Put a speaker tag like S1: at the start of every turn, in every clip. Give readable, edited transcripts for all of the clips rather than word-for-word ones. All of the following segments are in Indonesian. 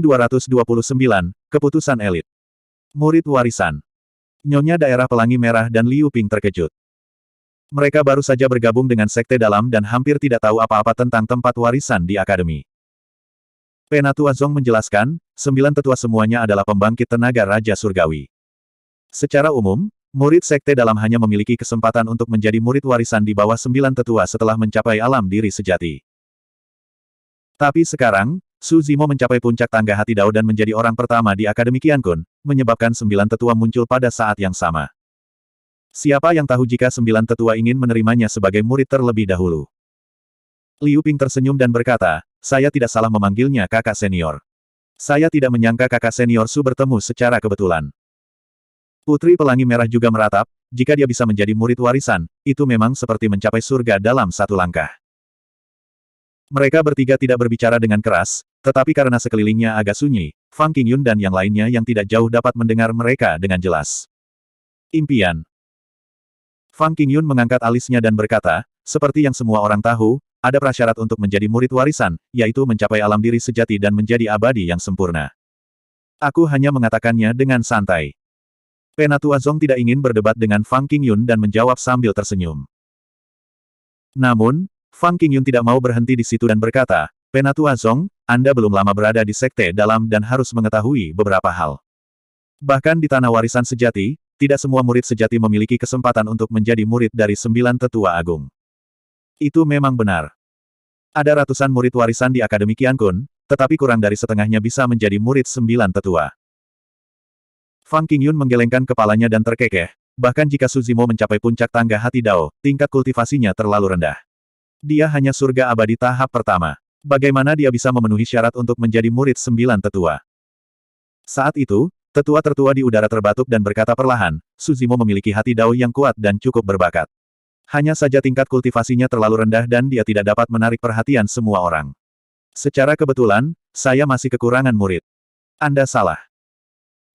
S1: 229, Keputusan Elit. Murid Warisan. Nyonya Daerah Pelangi Merah dan Liu Ping terkejut. Mereka baru saja bergabung dengan sekte dalam dan hampir tidak tahu apa-apa tentang tempat warisan di akademi. Penatua Zong menjelaskan, 9 tetua semuanya adalah pembangkit tenaga Raja Surgawi. Secara umum, murid sekte dalam hanya memiliki kesempatan untuk menjadi murid warisan di bawah 9 tetua setelah mencapai alam diri sejati. Tapi sekarang, Su Zimo mencapai puncak tangga hati Dao dan menjadi orang pertama di Akademi Qiankun, menyebabkan 9 tetua muncul pada saat yang sama. Siapa yang tahu jika 9 tetua ingin menerimanya sebagai murid terlebih dahulu? Liu Ping tersenyum dan berkata, saya tidak salah memanggilnya kakak senior. Saya tidak menyangka kakak senior Su bertemu secara kebetulan. Putri Pelangi Merah juga meratap, jika dia bisa menjadi murid warisan, itu memang seperti mencapai surga dalam satu langkah. Mereka bertiga tidak berbicara dengan keras, tetapi karena sekelilingnya agak sunyi, Fang Qingyun dan yang lainnya yang tidak jauh dapat mendengar mereka dengan jelas. Impian. Fang Qingyun mengangkat alisnya dan berkata, seperti yang semua orang tahu, ada prasyarat untuk menjadi murid warisan, yaitu mencapai alam diri sejati dan menjadi abadi yang sempurna. Aku hanya mengatakannya dengan santai. Penatua Zong tidak ingin berdebat dengan Fang Qingyun dan menjawab sambil tersenyum. Namun, Fang Qingyun tidak mau berhenti di situ dan berkata, Penatua Zong, Anda belum lama berada di sekte dalam dan harus mengetahui beberapa hal. Bahkan di tanah warisan sejati, tidak semua murid sejati memiliki kesempatan untuk menjadi murid dari 9 tetua agung. Itu memang benar. Ada ratusan murid warisan di Akademi Qiankun, tetapi kurang dari setengahnya bisa menjadi murid 9 tetua. Fang Qingyun menggelengkan kepalanya dan terkekeh, bahkan jika Su Zimo mencapai puncak tangga hati Dao, tingkat kultivasinya terlalu rendah. Dia hanya surga abadi tahap pertama. Bagaimana dia bisa memenuhi syarat untuk menjadi murid 9 tetua? Saat itu, tetua tertua di udara terbatuk dan berkata perlahan, Su Zimo memiliki hati Dao yang kuat dan cukup berbakat. Hanya saja tingkat kultivasinya terlalu rendah dan dia tidak dapat menarik perhatian semua orang. Secara kebetulan, saya masih kekurangan murid. Anda salah.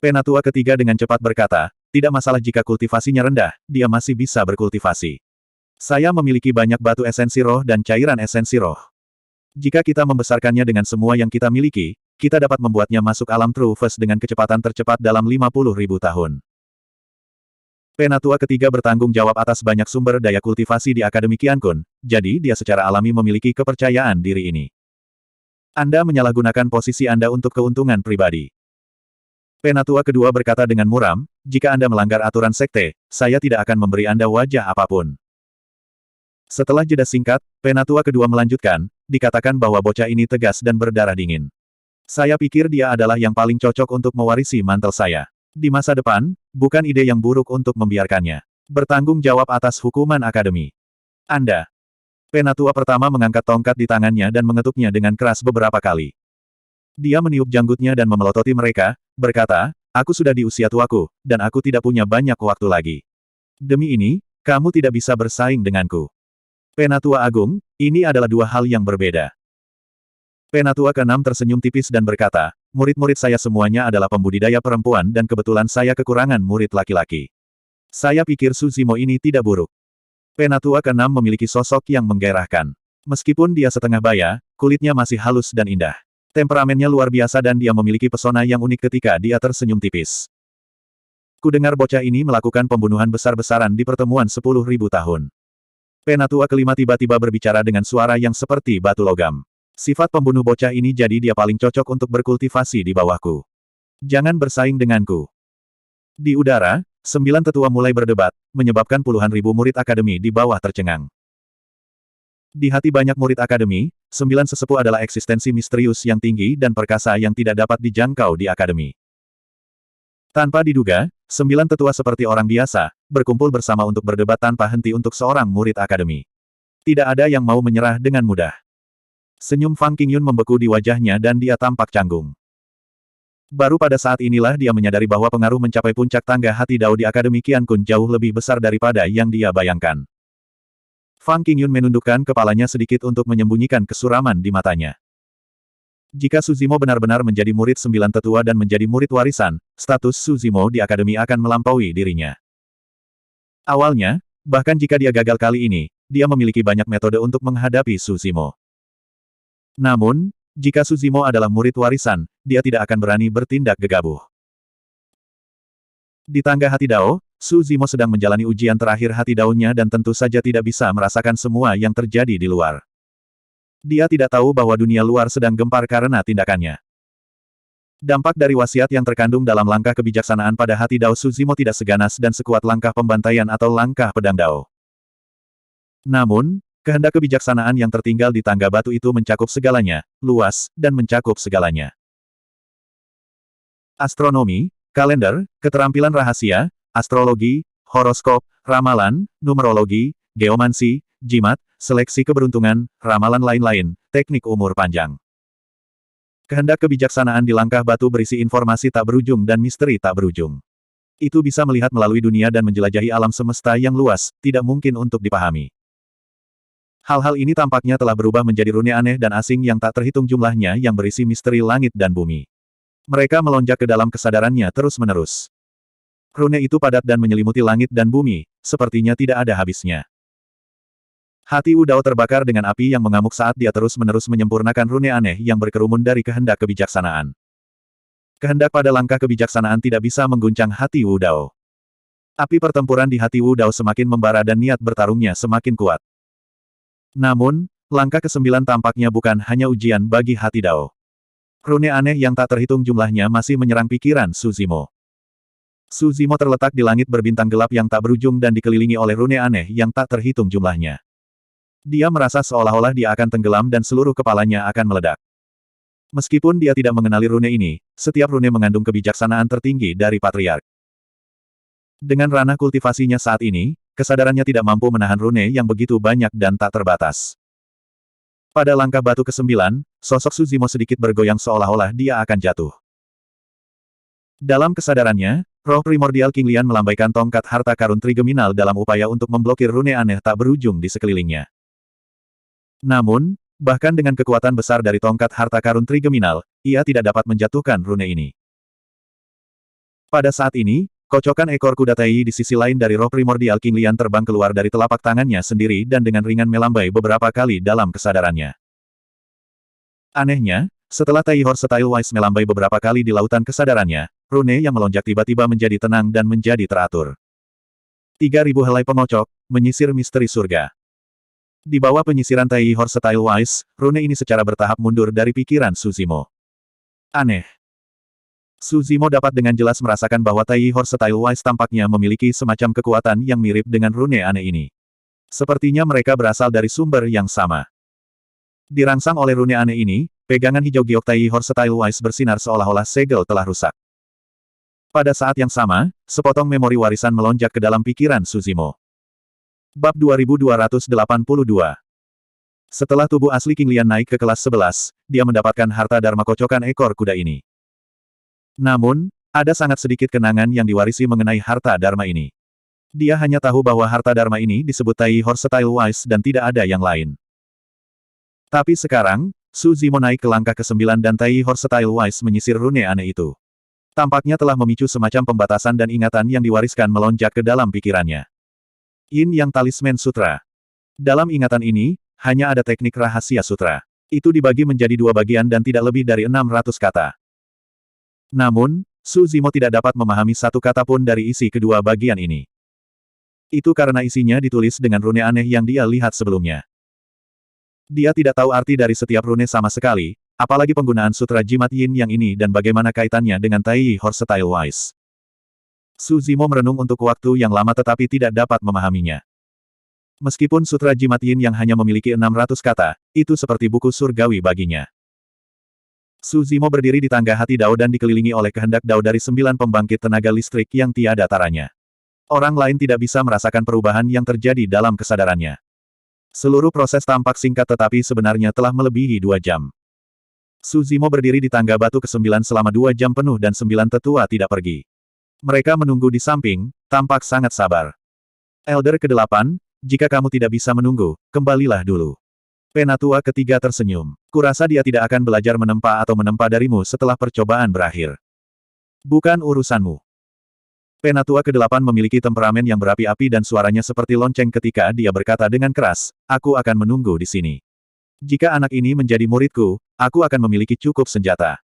S1: Penatua ketiga dengan cepat berkata, tidak masalah jika kultivasinya rendah, dia masih bisa berkultivasi. Saya memiliki banyak batu esensi roh dan cairan esensi roh. Jika kita membesarkannya dengan semua yang kita miliki, kita dapat membuatnya masuk alam True First dengan kecepatan tercepat dalam 50.000 tahun. Penatua ketiga bertanggung jawab atas banyak sumber daya kultivasi di Akademi Qiankun, jadi dia secara alami memiliki kepercayaan diri ini. Anda menyalahgunakan posisi Anda untuk keuntungan pribadi. Penatua kedua berkata dengan muram, jika Anda melanggar aturan sekte, saya tidak akan memberi Anda wajah apapun. Setelah jeda singkat, penatua kedua melanjutkan, dikatakan bahwa bocah ini tegas dan berdarah dingin. Saya pikir dia adalah yang paling cocok untuk mewarisi mantel saya. Di masa depan, bukan ide yang buruk untuk membiarkannya bertanggung jawab atas hukuman akademi. Anda. Penatua pertama mengangkat tongkat di tangannya dan mengetuknya dengan keras beberapa kali. Dia meniup janggutnya dan memelototi mereka, berkata, aku sudah di usia tuaku, dan aku tidak punya banyak waktu lagi. Demi ini, kamu tidak bisa bersaing denganku. Penatua Agung, ini adalah dua hal yang berbeda. Penatua ke-6 tersenyum tipis dan berkata, murid-murid saya semuanya adalah pembudidaya perempuan dan kebetulan saya kekurangan murid laki-laki. Saya pikir Su Zimo ini tidak buruk. Penatua ke-6 memiliki sosok yang menggairahkan. Meskipun dia setengah baya, kulitnya masih halus dan indah. Temperamennya luar biasa dan dia memiliki pesona yang unik ketika dia tersenyum tipis. Kudengar bocah ini melakukan pembunuhan besar-besaran di pertemuan 10.000 tahun. Penatua kelima tiba-tiba berbicara dengan suara yang seperti batu logam. Sifat pembunuh bocah ini jadi dia paling cocok untuk berkultivasi di bawahku. Jangan bersaing denganku. Di udara, 9 tetua mulai berdebat, menyebabkan puluhan ribu murid akademi di bawah tercengang. Di hati banyak murid akademi, 9 sesepuh adalah eksistensi misterius yang tinggi dan perkasa yang tidak dapat dijangkau di akademi. Tanpa diduga, 9 tetua seperti orang biasa, berkumpul bersama untuk berdebat tanpa henti untuk seorang murid akademi. Tidak ada yang mau menyerah dengan mudah. Senyum Fang Qingyun membeku di wajahnya dan dia tampak canggung. Baru pada saat inilah dia menyadari bahwa pengaruh mencapai puncak tangga hati Dao di Akademi Qiankun jauh lebih besar daripada yang dia bayangkan. Fang Qingyun menundukkan kepalanya sedikit untuk menyembunyikan kesuraman di matanya. Jika Su Zimo benar-benar menjadi murid 9 tetua dan menjadi murid warisan, status Su Zimo di akademi akan melampaui dirinya. Awalnya, bahkan jika dia gagal kali ini, dia memiliki banyak metode untuk menghadapi Su Zimo. Namun, Jika Suzimo adalah murid warisan, dia tidak akan berani bertindak gegabah. Di tangga hati Dao, Suzimo sedang menjalani ujian terakhir hati Dao-nya dan tentu saja tidak bisa merasakan semua yang terjadi di luar. Dia tidak tahu bahwa dunia luar sedang gempar karena tindakannya. Dampak dari wasiat yang terkandung dalam langkah kebijaksanaan pada hati Dao Suzimo tidak seganas dan sekuat langkah pembantaian atau langkah pedang Dao. Namun, kehendak kebijaksanaan yang tertinggal di tangga batu itu mencakup segalanya, luas, dan mencakup segalanya. Astronomi, kalender, keterampilan rahasia, astrologi, horoskop, ramalan, numerologi, geomansi, jimat, seleksi keberuntungan, ramalan lain-lain, teknik umur panjang. Kehendak kebijaksanaan di langkah batu berisi informasi tak berujung dan misteri tak berujung. Itu bisa melihat melalui dunia dan menjelajahi alam semesta yang luas, tidak mungkin untuk dipahami. Hal-hal ini tampaknya telah berubah menjadi rune aneh dan asing yang tak terhitung jumlahnya yang berisi misteri langit dan bumi. Mereka melonjak ke dalam kesadarannya terus-menerus. Rune itu padat dan menyelimuti langit dan bumi, sepertinya tidak ada habisnya. Hati Wu Dao terbakar dengan api yang mengamuk saat dia terus-menerus menyempurnakan rune aneh yang berkerumun dari kehendak kebijaksanaan. Kehendak pada langkah kebijaksanaan tidak bisa mengguncang hati Wu Dao. Api pertempuran di hati Wu Dao semakin membara dan niat bertarungnya semakin kuat. Namun, langkah ke-9 tampaknya bukan hanya ujian bagi hati Dao. Rune aneh yang tak terhitung jumlahnya masih menyerang pikiran Suzimo. Suzimo terletak di langit berbintang gelap yang tak berujung dan dikelilingi oleh rune aneh yang tak terhitung jumlahnya. Dia merasa seolah-olah dia akan tenggelam dan seluruh kepalanya akan meledak. Meskipun dia tidak mengenali rune ini, setiap rune mengandung kebijaksanaan tertinggi dari Patriark. Dengan ranah kultivasinya saat ini, kesadarannya tidak mampu menahan rune yang begitu banyak dan tak terbatas. Pada langkah batu ke-9, sosok Suzimo sedikit bergoyang seolah-olah dia akan jatuh. Dalam kesadarannya, roh primordial King Lian melambaikan tongkat harta karun trigeminal dalam upaya untuk memblokir rune aneh tak berujung di sekelilingnya. Namun, bahkan dengan kekuatan besar dari tongkat harta karun trigeminal, ia tidak dapat menjatuhkan rune ini. Pada saat ini, kocokan ekor kuda Tai di sisi lain dari roh primordial King Lian terbang keluar dari telapak tangannya sendiri dan dengan ringan melambai beberapa kali dalam kesadarannya. Anehnya, setelah Tai Horse Style Wise melambai beberapa kali di lautan kesadarannya, rune yang melonjak tiba-tiba menjadi tenang dan menjadi teratur. 3000 helai pengocok, menyisir misteri surga. Di bawah penyisiran Tai Horse Style Wise, rune ini secara bertahap mundur dari pikiran Suzimo. Aneh. Suzimo dapat dengan jelas merasakan bahwa Tai Horse Style Wise tampaknya memiliki semacam kekuatan yang mirip dengan rune aneh ini. Sepertinya mereka berasal dari sumber yang sama. Dirangsang oleh rune aneh ini, pegangan hijau giok Tai Horse Style Wise bersinar seolah-olah segel telah rusak. Pada saat yang sama, sepotong memori warisan melonjak ke dalam pikiran Suzimo. Bab 2282. Setelah tubuh asli King Lian naik ke kelas 11, dia mendapatkan harta dharma kocokan ekor kuda ini. Namun, ada sangat sedikit kenangan yang diwarisi mengenai harta dharma ini. Dia hanya tahu bahwa harta dharma ini disebut Tai Horse Style Wise dan tidak ada yang lain. Tapi sekarang, Suzimo naik ke langkah ke-9 dan Tai Horse Style Wise menyisir rune aneh itu. Tampaknya telah memicu semacam pembatasan dan ingatan yang diwariskan melonjak ke dalam pikirannya. Yin Yang Talisman Sutra. Dalam ingatan ini, hanya ada teknik rahasia sutra. Itu dibagi menjadi 2 bagian dan tidak lebih dari 600 kata. Namun, Suzimo tidak dapat memahami satu kata pun dari isi kedua bagian ini. Itu karena isinya ditulis dengan rune aneh yang dia lihat sebelumnya. Dia tidak tahu arti dari setiap rune sama sekali, apalagi penggunaan sutra jimat Yin yang ini dan bagaimana kaitannya dengan Tai Horse Style Wise. Suzimo merenung untuk waktu yang lama tetapi tidak dapat memahaminya. Meskipun sutra jimat Yin yang hanya memiliki 600 kata, itu seperti buku surgawi baginya. Suzimo berdiri di tangga hati Dao dan dikelilingi oleh kehendak Dao dari 9 pembangkit tenaga listrik yang tiada taranya. Orang lain tidak bisa merasakan perubahan yang terjadi dalam kesadarannya. Seluruh proses tampak singkat tetapi sebenarnya telah melebihi 2 jam. Suzimo berdiri di tangga batu ke-9 selama 2 jam penuh dan 9 tetua tidak pergi. Mereka menunggu di samping, tampak sangat sabar. Elder ke-8, jika kamu tidak bisa menunggu, kembalilah dulu. Penatua ketiga tersenyum. Kurasa dia tidak akan belajar menempa atau menempa darimu setelah percobaan berakhir. Bukan urusanmu. Penatua ke-8 memiliki temperamen yang berapi-api dan suaranya seperti lonceng ketika dia berkata dengan keras, aku akan menunggu di sini. Jika anak ini menjadi muridku, aku akan memiliki cukup senjata.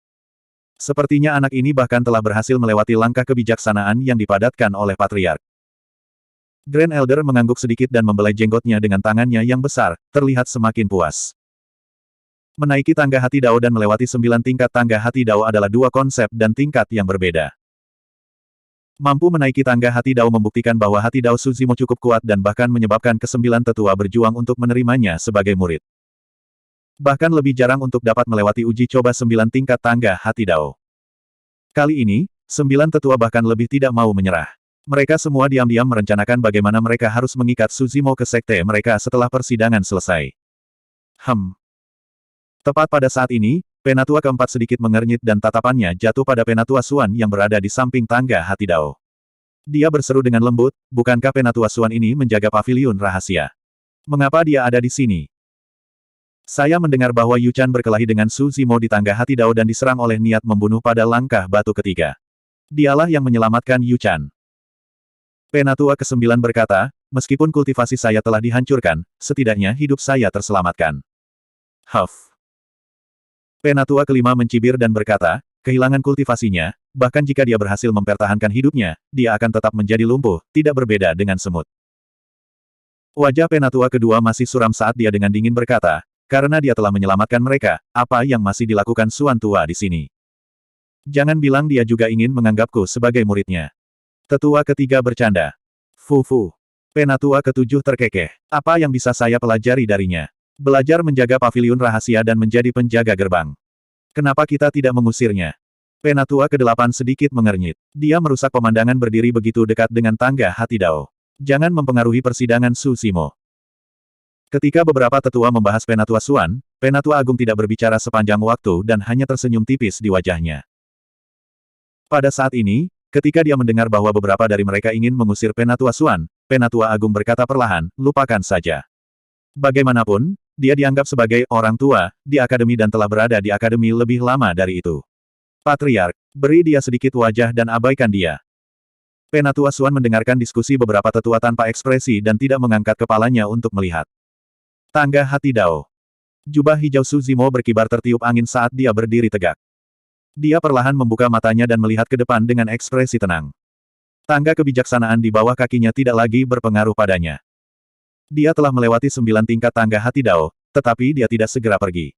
S1: Sepertinya anak ini bahkan telah berhasil melewati langkah kebijaksanaan yang dipadatkan oleh Patriark. Grand Elder mengangguk sedikit dan membelai jenggotnya dengan tangannya yang besar, terlihat semakin puas. Menaiki tangga hati Dao dan melewati 9 tingkat tangga hati Dao adalah dua konsep dan tingkat yang berbeda. Mampu menaiki tangga hati Dao membuktikan bahwa hati Dao Suzimo cukup kuat dan bahkan menyebabkan kesembilan tetua berjuang untuk menerimanya sebagai murid. Bahkan lebih jarang untuk dapat melewati uji coba 9 tingkat tangga hati Dao. Kali ini, 9 tetua bahkan lebih tidak mau menyerah. Mereka semua diam-diam merencanakan bagaimana mereka harus mengikat Suzimo ke sekte mereka setelah persidangan selesai. Tepat pada saat ini, Penatua keempat sedikit mengernyit dan tatapannya jatuh pada Penatua Suan yang berada di samping tangga hati Dao. Dia berseru dengan lembut, bukankah Penatua Suan ini menjaga paviliun rahasia? Mengapa dia ada di sini? Saya mendengar bahwa Yu Chan berkelahi dengan Su Zimo di tangga hati Dao dan diserang oleh niat membunuh pada langkah batu ketiga. Dialah yang menyelamatkan Yu Chan. Penatua ke-9 berkata, meskipun kultivasi saya telah dihancurkan, setidaknya hidup saya terselamatkan. Penatua ke-5 mencibir dan berkata, kehilangan kultivasinya, bahkan jika dia berhasil mempertahankan hidupnya, dia akan tetap menjadi lumpuh, tidak berbeda dengan semut. Wajah Penatua kedua masih suram saat dia dengan dingin berkata, karena dia telah menyelamatkan mereka, apa yang masih dilakukan Suan tua di sini? Jangan bilang dia juga ingin menganggapku sebagai muridnya. Tetua ketiga bercanda. Penatua ke-7 terkekeh. Apa yang bisa saya pelajari darinya? Belajar menjaga paviliun rahasia dan menjadi penjaga gerbang. Kenapa kita tidak mengusirnya? Penatua ke-8 sedikit mengernyit. Dia merusak pemandangan berdiri begitu dekat dengan tangga hati Dao. Jangan mempengaruhi persidangan Su Zimo. Ketika beberapa tetua membahas Penatua Suan, Penatua Agung tidak berbicara sepanjang waktu dan hanya tersenyum tipis di wajahnya. Pada saat ini, ketika dia mendengar bahwa beberapa dari mereka ingin mengusir Penatua Suan, Penatua Agung berkata perlahan, lupakan saja. Bagaimanapun, dia dianggap sebagai orang tua di akademi dan telah berada di akademi lebih lama dari itu. Patriark, beri dia sedikit wajah dan abaikan dia. Penatua Suan mendengarkan diskusi beberapa tetua tanpa ekspresi dan tidak mengangkat kepalanya untuk melihat. Tangga hati Dao. Jubah hijau Su Zimo berkibar tertiup angin saat dia berdiri tegak. Dia perlahan membuka matanya dan melihat ke depan dengan ekspresi tenang. Tangga kebijaksanaan di bawah kakinya tidak lagi berpengaruh padanya. Dia telah melewati 9 tingkat tangga hati Dao, tetapi dia tidak segera pergi.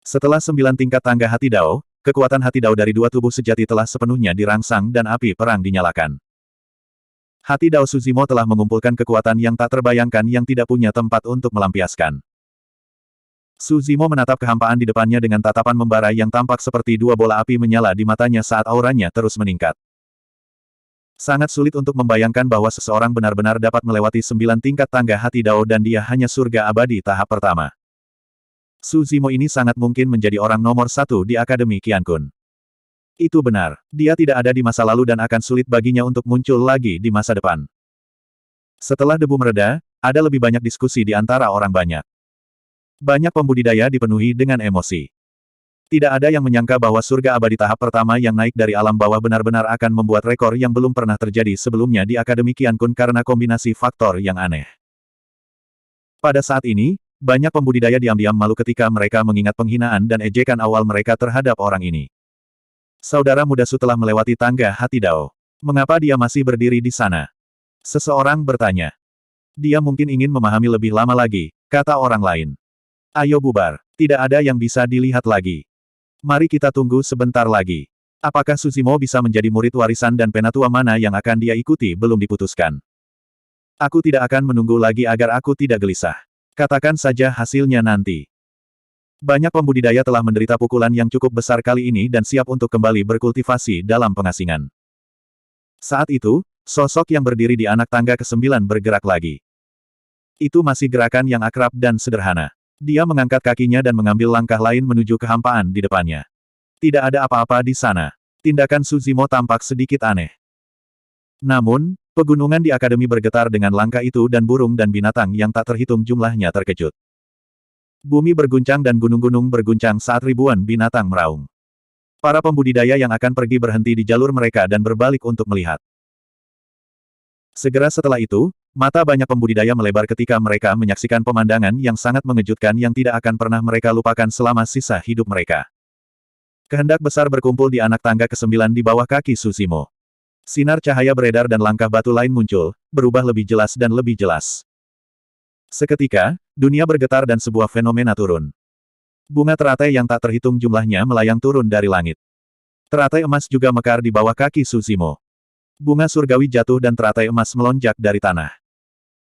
S1: Setelah 9 tingkat tangga hati Dao, kekuatan hati Dao dari dua tubuh sejati telah sepenuhnya dirangsang dan api perang dinyalakan. Hati Dao Suzimo telah mengumpulkan kekuatan yang tak terbayangkan yang tidak punya tempat untuk melampiaskan. Suzimo menatap kehampaan di depannya dengan tatapan membara yang tampak seperti dua bola api menyala di matanya saat auranya terus meningkat. Sangat sulit untuk membayangkan bahwa seseorang benar-benar dapat melewati 9 tingkat tangga hati Dao dan dia hanya surga abadi tahap pertama. Suzimo ini sangat mungkin menjadi orang nomor 1 di Akademi Qiankun. Itu benar, dia tidak ada di masa lalu dan akan sulit baginya untuk muncul lagi di masa depan. Setelah debu mereda, ada lebih banyak diskusi di antara orang banyak. Banyak pembudidaya dipenuhi dengan emosi. Tidak ada yang menyangka bahwa surga abadi tahap pertama yang naik dari alam bawah benar-benar akan membuat rekor yang belum pernah terjadi sebelumnya di Akademi Qiankun karena kombinasi faktor yang aneh. Pada saat ini, banyak pembudidaya diam-diam malu ketika mereka mengingat penghinaan dan ejekan awal mereka terhadap orang ini. Saudara muda Su telah melewati tangga hati Dao. Mengapa dia masih berdiri di sana? Seseorang bertanya. Dia mungkin ingin memahami lebih lama lagi, kata orang lain. Ayo bubar, tidak ada yang bisa dilihat lagi. Mari kita tunggu sebentar lagi. Apakah Suzimo bisa menjadi murid warisan dan penatua mana yang akan dia ikuti belum diputuskan. Aku tidak akan menunggu lagi agar aku tidak gelisah. Katakan saja hasilnya nanti. Banyak pembudidaya telah menderita pukulan yang cukup besar kali ini dan siap untuk kembali berkultivasi dalam pengasingan. Saat itu, sosok yang berdiri di anak tangga ke-9 bergerak lagi. Itu masih gerakan yang akrab dan sederhana. Dia mengangkat kakinya dan mengambil langkah lain menuju kehampaan di depannya. Tidak ada apa-apa di sana. Tindakan Suzimo tampak sedikit aneh. Namun, pegunungan di akademi bergetar dengan langkah itu dan burung dan binatang yang tak terhitung jumlahnya terkejut. Bumi berguncang dan gunung-gunung berguncang saat ribuan binatang meraung. Para pembudidaya yang akan pergi berhenti di jalur mereka dan berbalik untuk melihat. Segera setelah itu, Mata banyak pembudidaya melebar ketika mereka menyaksikan pemandangan yang sangat mengejutkan yang tidak akan pernah mereka lupakan selama sisa hidup mereka. Kehendak besar berkumpul di anak tangga ke-9 di bawah kaki Susimo. Sinar cahaya beredar dan langkah batu lain muncul, berubah lebih jelas dan lebih jelas. Seketika, dunia bergetar dan sebuah fenomena turun. Bunga teratai yang tak terhitung jumlahnya melayang turun dari langit. Teratai emas juga mekar di bawah kaki Susimo. Bunga surgawi jatuh dan teratai emas melonjak dari tanah.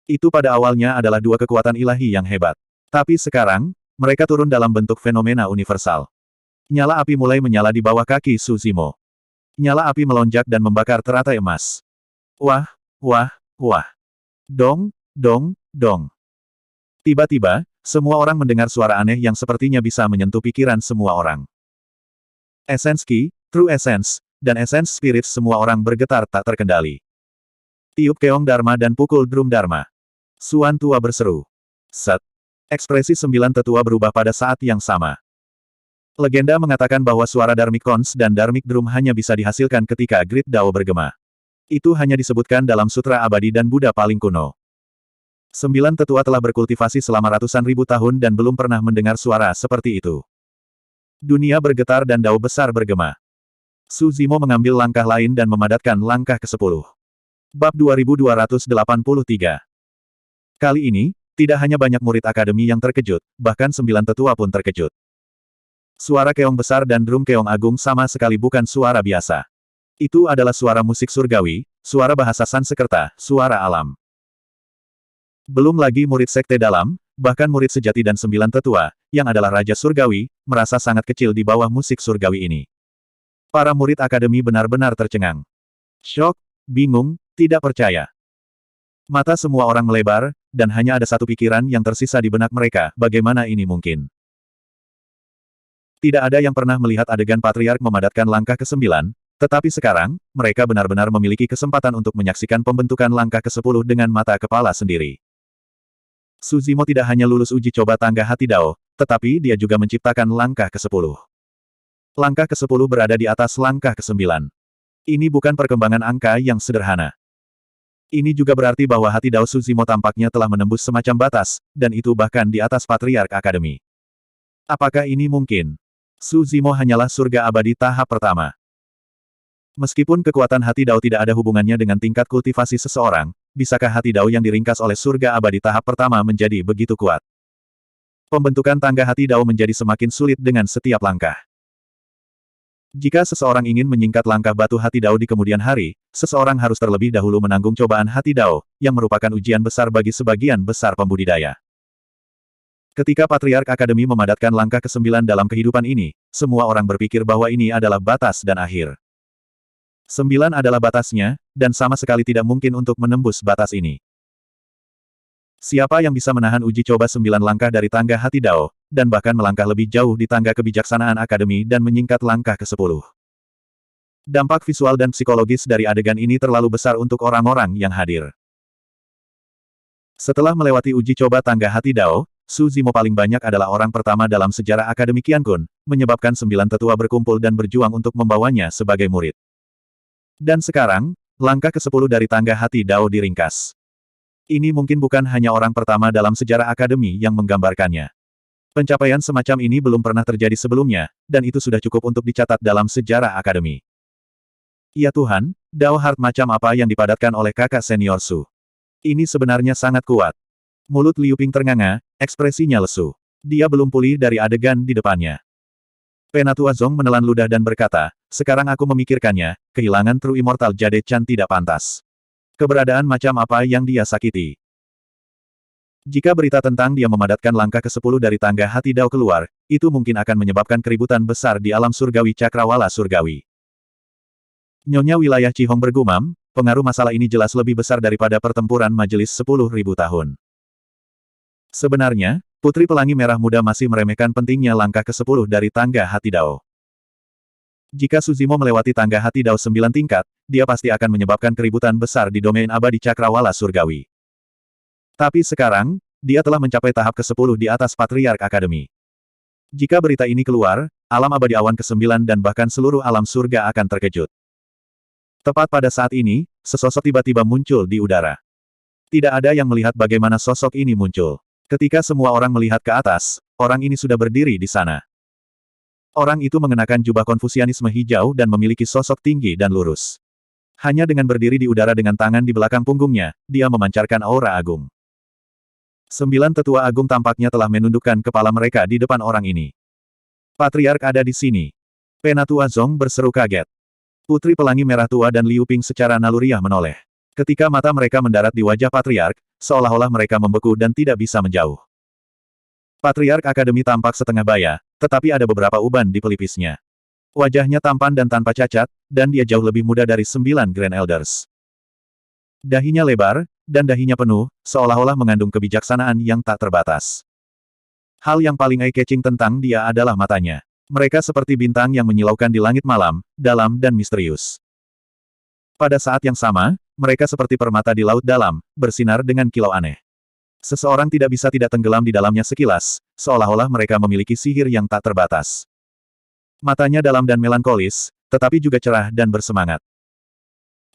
S1: Itu pada awalnya adalah dua kekuatan ilahi yang hebat. Tapi sekarang, mereka turun dalam bentuk fenomena universal. Nyala api mulai menyala di bawah kaki Susimo. Nyala api melonjak dan membakar teratai emas. Wah, wah, wah. Dong, dong, dong. Tiba-tiba, semua orang mendengar suara aneh yang sepertinya bisa menyentuh pikiran semua orang. Essence Ki, True Essence, dan Essence Spirit semua orang bergetar tak terkendali. Tiup keong Dharma dan pukul drum Dharma. Suan tua berseru. Set. Ekspresi 9 tetua berubah pada saat yang sama. Legenda mengatakan bahwa suara Dharmic Cons dan Dharmic Drum hanya bisa dihasilkan ketika Great Dao bergema. Itu hanya disebutkan dalam Sutra Abadi dan Buddha paling kuno. 9 tetua telah berkultivasi selama ratusan ribu tahun dan belum pernah mendengar suara seperti itu. Dunia bergetar dan Dao besar bergema. Susimo mengambil langkah lain dan memadatkan langkah ke-10. Bab 2283. Kali ini, tidak hanya banyak murid akademi yang terkejut, bahkan 9 tetua pun terkejut. Suara keong besar dan drum keong agung sama sekali bukan suara biasa. Itu adalah suara musik surgawi, suara bahasa Sanskerta, suara alam. Belum lagi murid sekte dalam, bahkan murid sejati dan 9 tetua, yang adalah Raja Surgawi, merasa sangat kecil di bawah musik surgawi ini. Para murid akademi benar-benar tercengang. Syok, bingung, tidak percaya. Mata semua orang melebar, dan hanya ada satu pikiran yang tersisa di benak mereka, bagaimana ini mungkin? Tidak ada yang pernah melihat adegan Patriark memadatkan langkah ke-9, tetapi sekarang, mereka benar-benar memiliki kesempatan untuk menyaksikan pembentukan langkah ke-10 dengan mata kepala sendiri. Susimo tidak hanya lulus uji coba tangga hati Dao, tetapi dia juga menciptakan langkah ke-10. Langkah ke-10 berada di atas langkah ke-9. Ini bukan perkembangan angka yang sederhana. Ini juga berarti bahwa hati Dao Susimo tampaknya telah menembus semacam batas, dan itu bahkan di atas Patriark Akademi. Apakah ini mungkin? Susimo hanyalah surga abadi tahap pertama. Meskipun kekuatan hati Dao tidak ada hubungannya dengan tingkat kultivasi seseorang, bisakah hati Dao yang diringkas oleh surga abadi tahap pertama menjadi begitu kuat? Pembentukan tangga hati Dao menjadi semakin sulit dengan setiap langkah. Jika seseorang ingin menyingkat langkah batu hati Dao di kemudian hari, seseorang harus terlebih dahulu menanggung cobaan hati Dao, yang merupakan ujian besar bagi sebagian besar pembudidaya. Ketika Patriark Akademi memadatkan langkah ke-9 dalam kehidupan ini, semua orang berpikir bahwa ini adalah batas dan akhir. 9 adalah batasnya, dan sama sekali tidak mungkin untuk menembus batas ini. Siapa yang bisa menahan uji coba 9 langkah dari tangga hati Dao, dan bahkan melangkah lebih jauh di tangga kebijaksanaan akademi dan menyingkat langkah ke-10. Dampak visual dan psikologis dari adegan ini terlalu besar untuk orang-orang yang hadir. Setelah melewati uji coba tangga hati Dao, Susimo paling banyak adalah orang pertama dalam sejarah Akademi Qiankun, menyebabkan 9 tetua berkumpul dan berjuang untuk membawanya sebagai murid. Dan sekarang, langkah ke-10 dari tangga hati Dao diringkas. Ini mungkin bukan hanya orang pertama dalam sejarah akademi yang menggambarkannya. Pencapaian semacam ini belum pernah terjadi sebelumnya, dan itu sudah cukup untuk dicatat dalam sejarah akademi. Ya Tuhan, Dao Heart macam apa yang dipadatkan oleh kakak senior Su? Ini sebenarnya sangat kuat. Mulut Liu Ping ternganga, ekspresinya lesu. Dia belum pulih dari adegan di depannya. Penatua Zong menelan ludah dan berkata, sekarang aku memikirkannya, kehilangan True Immortal Jade Chan tidak pantas. Keberadaan macam apa yang dia sakiti. Jika berita tentang dia memadatkan langkah ke-10 dari tangga hati Dao keluar, itu mungkin akan menyebabkan keributan besar di alam surgawi cakrawala surgawi. Nyonya wilayah Cihong bergumam, pengaruh masalah ini jelas lebih besar daripada pertempuran majelis 10.000 tahun. Sebenarnya, Putri Pelangi Merah Muda masih meremehkan pentingnya langkah ke-10 dari tangga hati Dao. Jika Susimo melewati tangga hati Dao 9 tingkat, dia pasti akan menyebabkan keributan besar di domain abadi cakrawala surgawi. Tapi sekarang, dia telah mencapai tahap ke-10 di atas Patriark Akademi. Jika berita ini keluar, alam abadi awan ke-9 dan bahkan seluruh alam surga akan terkejut. Tepat pada saat ini, sesosok tiba-tiba muncul di udara. Tidak ada yang melihat bagaimana sosok ini muncul. Ketika semua orang melihat ke atas, orang ini sudah berdiri di sana. Orang itu mengenakan jubah konfusianisme hijau dan memiliki sosok tinggi dan lurus. Hanya dengan berdiri di udara dengan tangan di belakang punggungnya, dia memancarkan aura agung. 9 tetua agung tampaknya telah menundukkan kepala mereka di depan orang ini. Patriark ada di sini. Penatua Zong berseru kaget. Putri Pelangi Merah Tua dan Liu Ping secara naluriah menoleh. Ketika mata mereka mendarat di wajah Patriark, seolah-olah mereka membeku dan tidak bisa menjauh. Patriark Akademi tampak setengah baya, tetapi ada beberapa uban di pelipisnya. Wajahnya tampan dan tanpa cacat, dan dia jauh lebih muda dari 9 Grand Elders. Dahinya lebar, dan dahinya penuh, seolah-olah mengandung kebijaksanaan yang tak terbatas. Hal yang paling eye-catching tentang dia adalah matanya. Mereka seperti bintang yang menyilaukan di langit malam, dalam dan misterius. Pada saat yang sama, mereka seperti permata di laut dalam, bersinar dengan kilau aneh. Seseorang tidak bisa tidak tenggelam di dalamnya sekilas, seolah-olah mereka memiliki sihir yang tak terbatas. Matanya dalam dan melankolis, tetapi juga cerah dan bersemangat.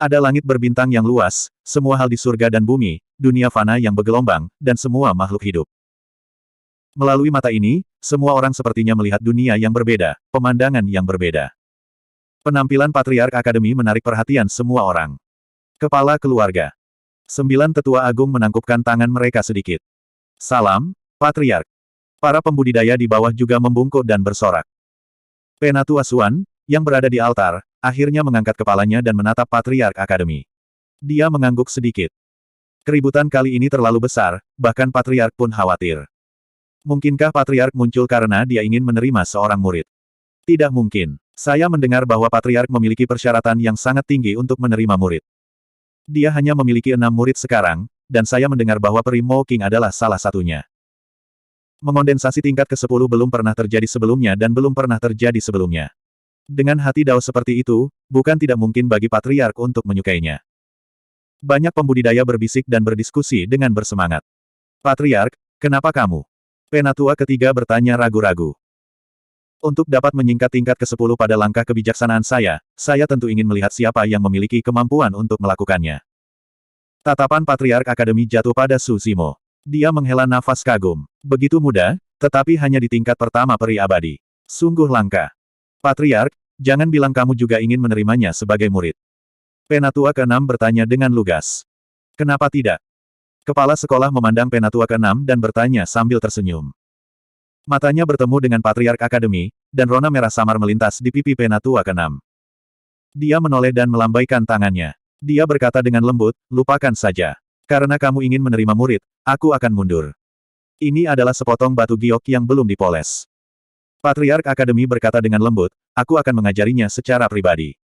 S1: Ada langit berbintang yang luas, semua hal di surga dan bumi, dunia fana yang bergelombang, dan semua makhluk hidup. Melalui mata ini, semua orang sepertinya melihat dunia yang berbeda, pemandangan yang berbeda. Penampilan Patriark Akademi menarik perhatian semua orang. Kepala keluarga. 9 tetua agung menangkupkan tangan mereka sedikit. Salam, Patriark. Para pembudidaya di bawah juga membungkuk dan bersorak. Penatua Xuan, yang berada di altar, akhirnya mengangkat kepalanya dan menatap Patriark Akademi. Dia mengangguk sedikit. Keributan kali ini terlalu besar, bahkan Patriark pun khawatir. Mungkinkah Patriark muncul karena dia ingin menerima seorang murid? Tidak mungkin. Saya mendengar bahwa Patriark memiliki persyaratan yang sangat tinggi untuk menerima murid. Dia hanya memiliki 6 murid sekarang, dan saya mendengar bahwa peri Mo King adalah salah satunya. Mengondensasi tingkat ke-10 belum pernah terjadi sebelumnya dan belum pernah terjadi sebelumnya. Dengan hati Dao seperti itu, bukan tidak mungkin bagi Patriark untuk menyukainya. Banyak pembudidaya berbisik dan berdiskusi dengan bersemangat. Patriark, kenapa kamu? Penatua ketiga bertanya ragu-ragu. Untuk dapat menyingkat tingkat ke-10 pada langkah kebijaksanaan saya tentu ingin melihat siapa yang memiliki kemampuan untuk melakukannya. Tatapan Patriark Akademi jatuh pada Su Zimo. Dia menghela nafas kagum. Begitu muda, tetapi hanya di tingkat pertama peri abadi. Sungguh langka. Patriark, jangan bilang kamu juga ingin menerimanya sebagai murid. Penatua ke-6 bertanya dengan lugas. Kenapa tidak? Kepala sekolah memandang Penatua ke-6 dan bertanya sambil tersenyum. Matanya bertemu dengan Patriark Akademi, dan rona merah samar melintas di pipi Penatua ke-6. Dia menoleh dan melambaikan tangannya. Dia berkata dengan lembut, lupakan saja. Karena kamu ingin menerima murid, aku akan mundur. Ini adalah sepotong batu giok yang belum dipoles. Patriark Akademi berkata dengan lembut, aku akan mengajarinya secara pribadi.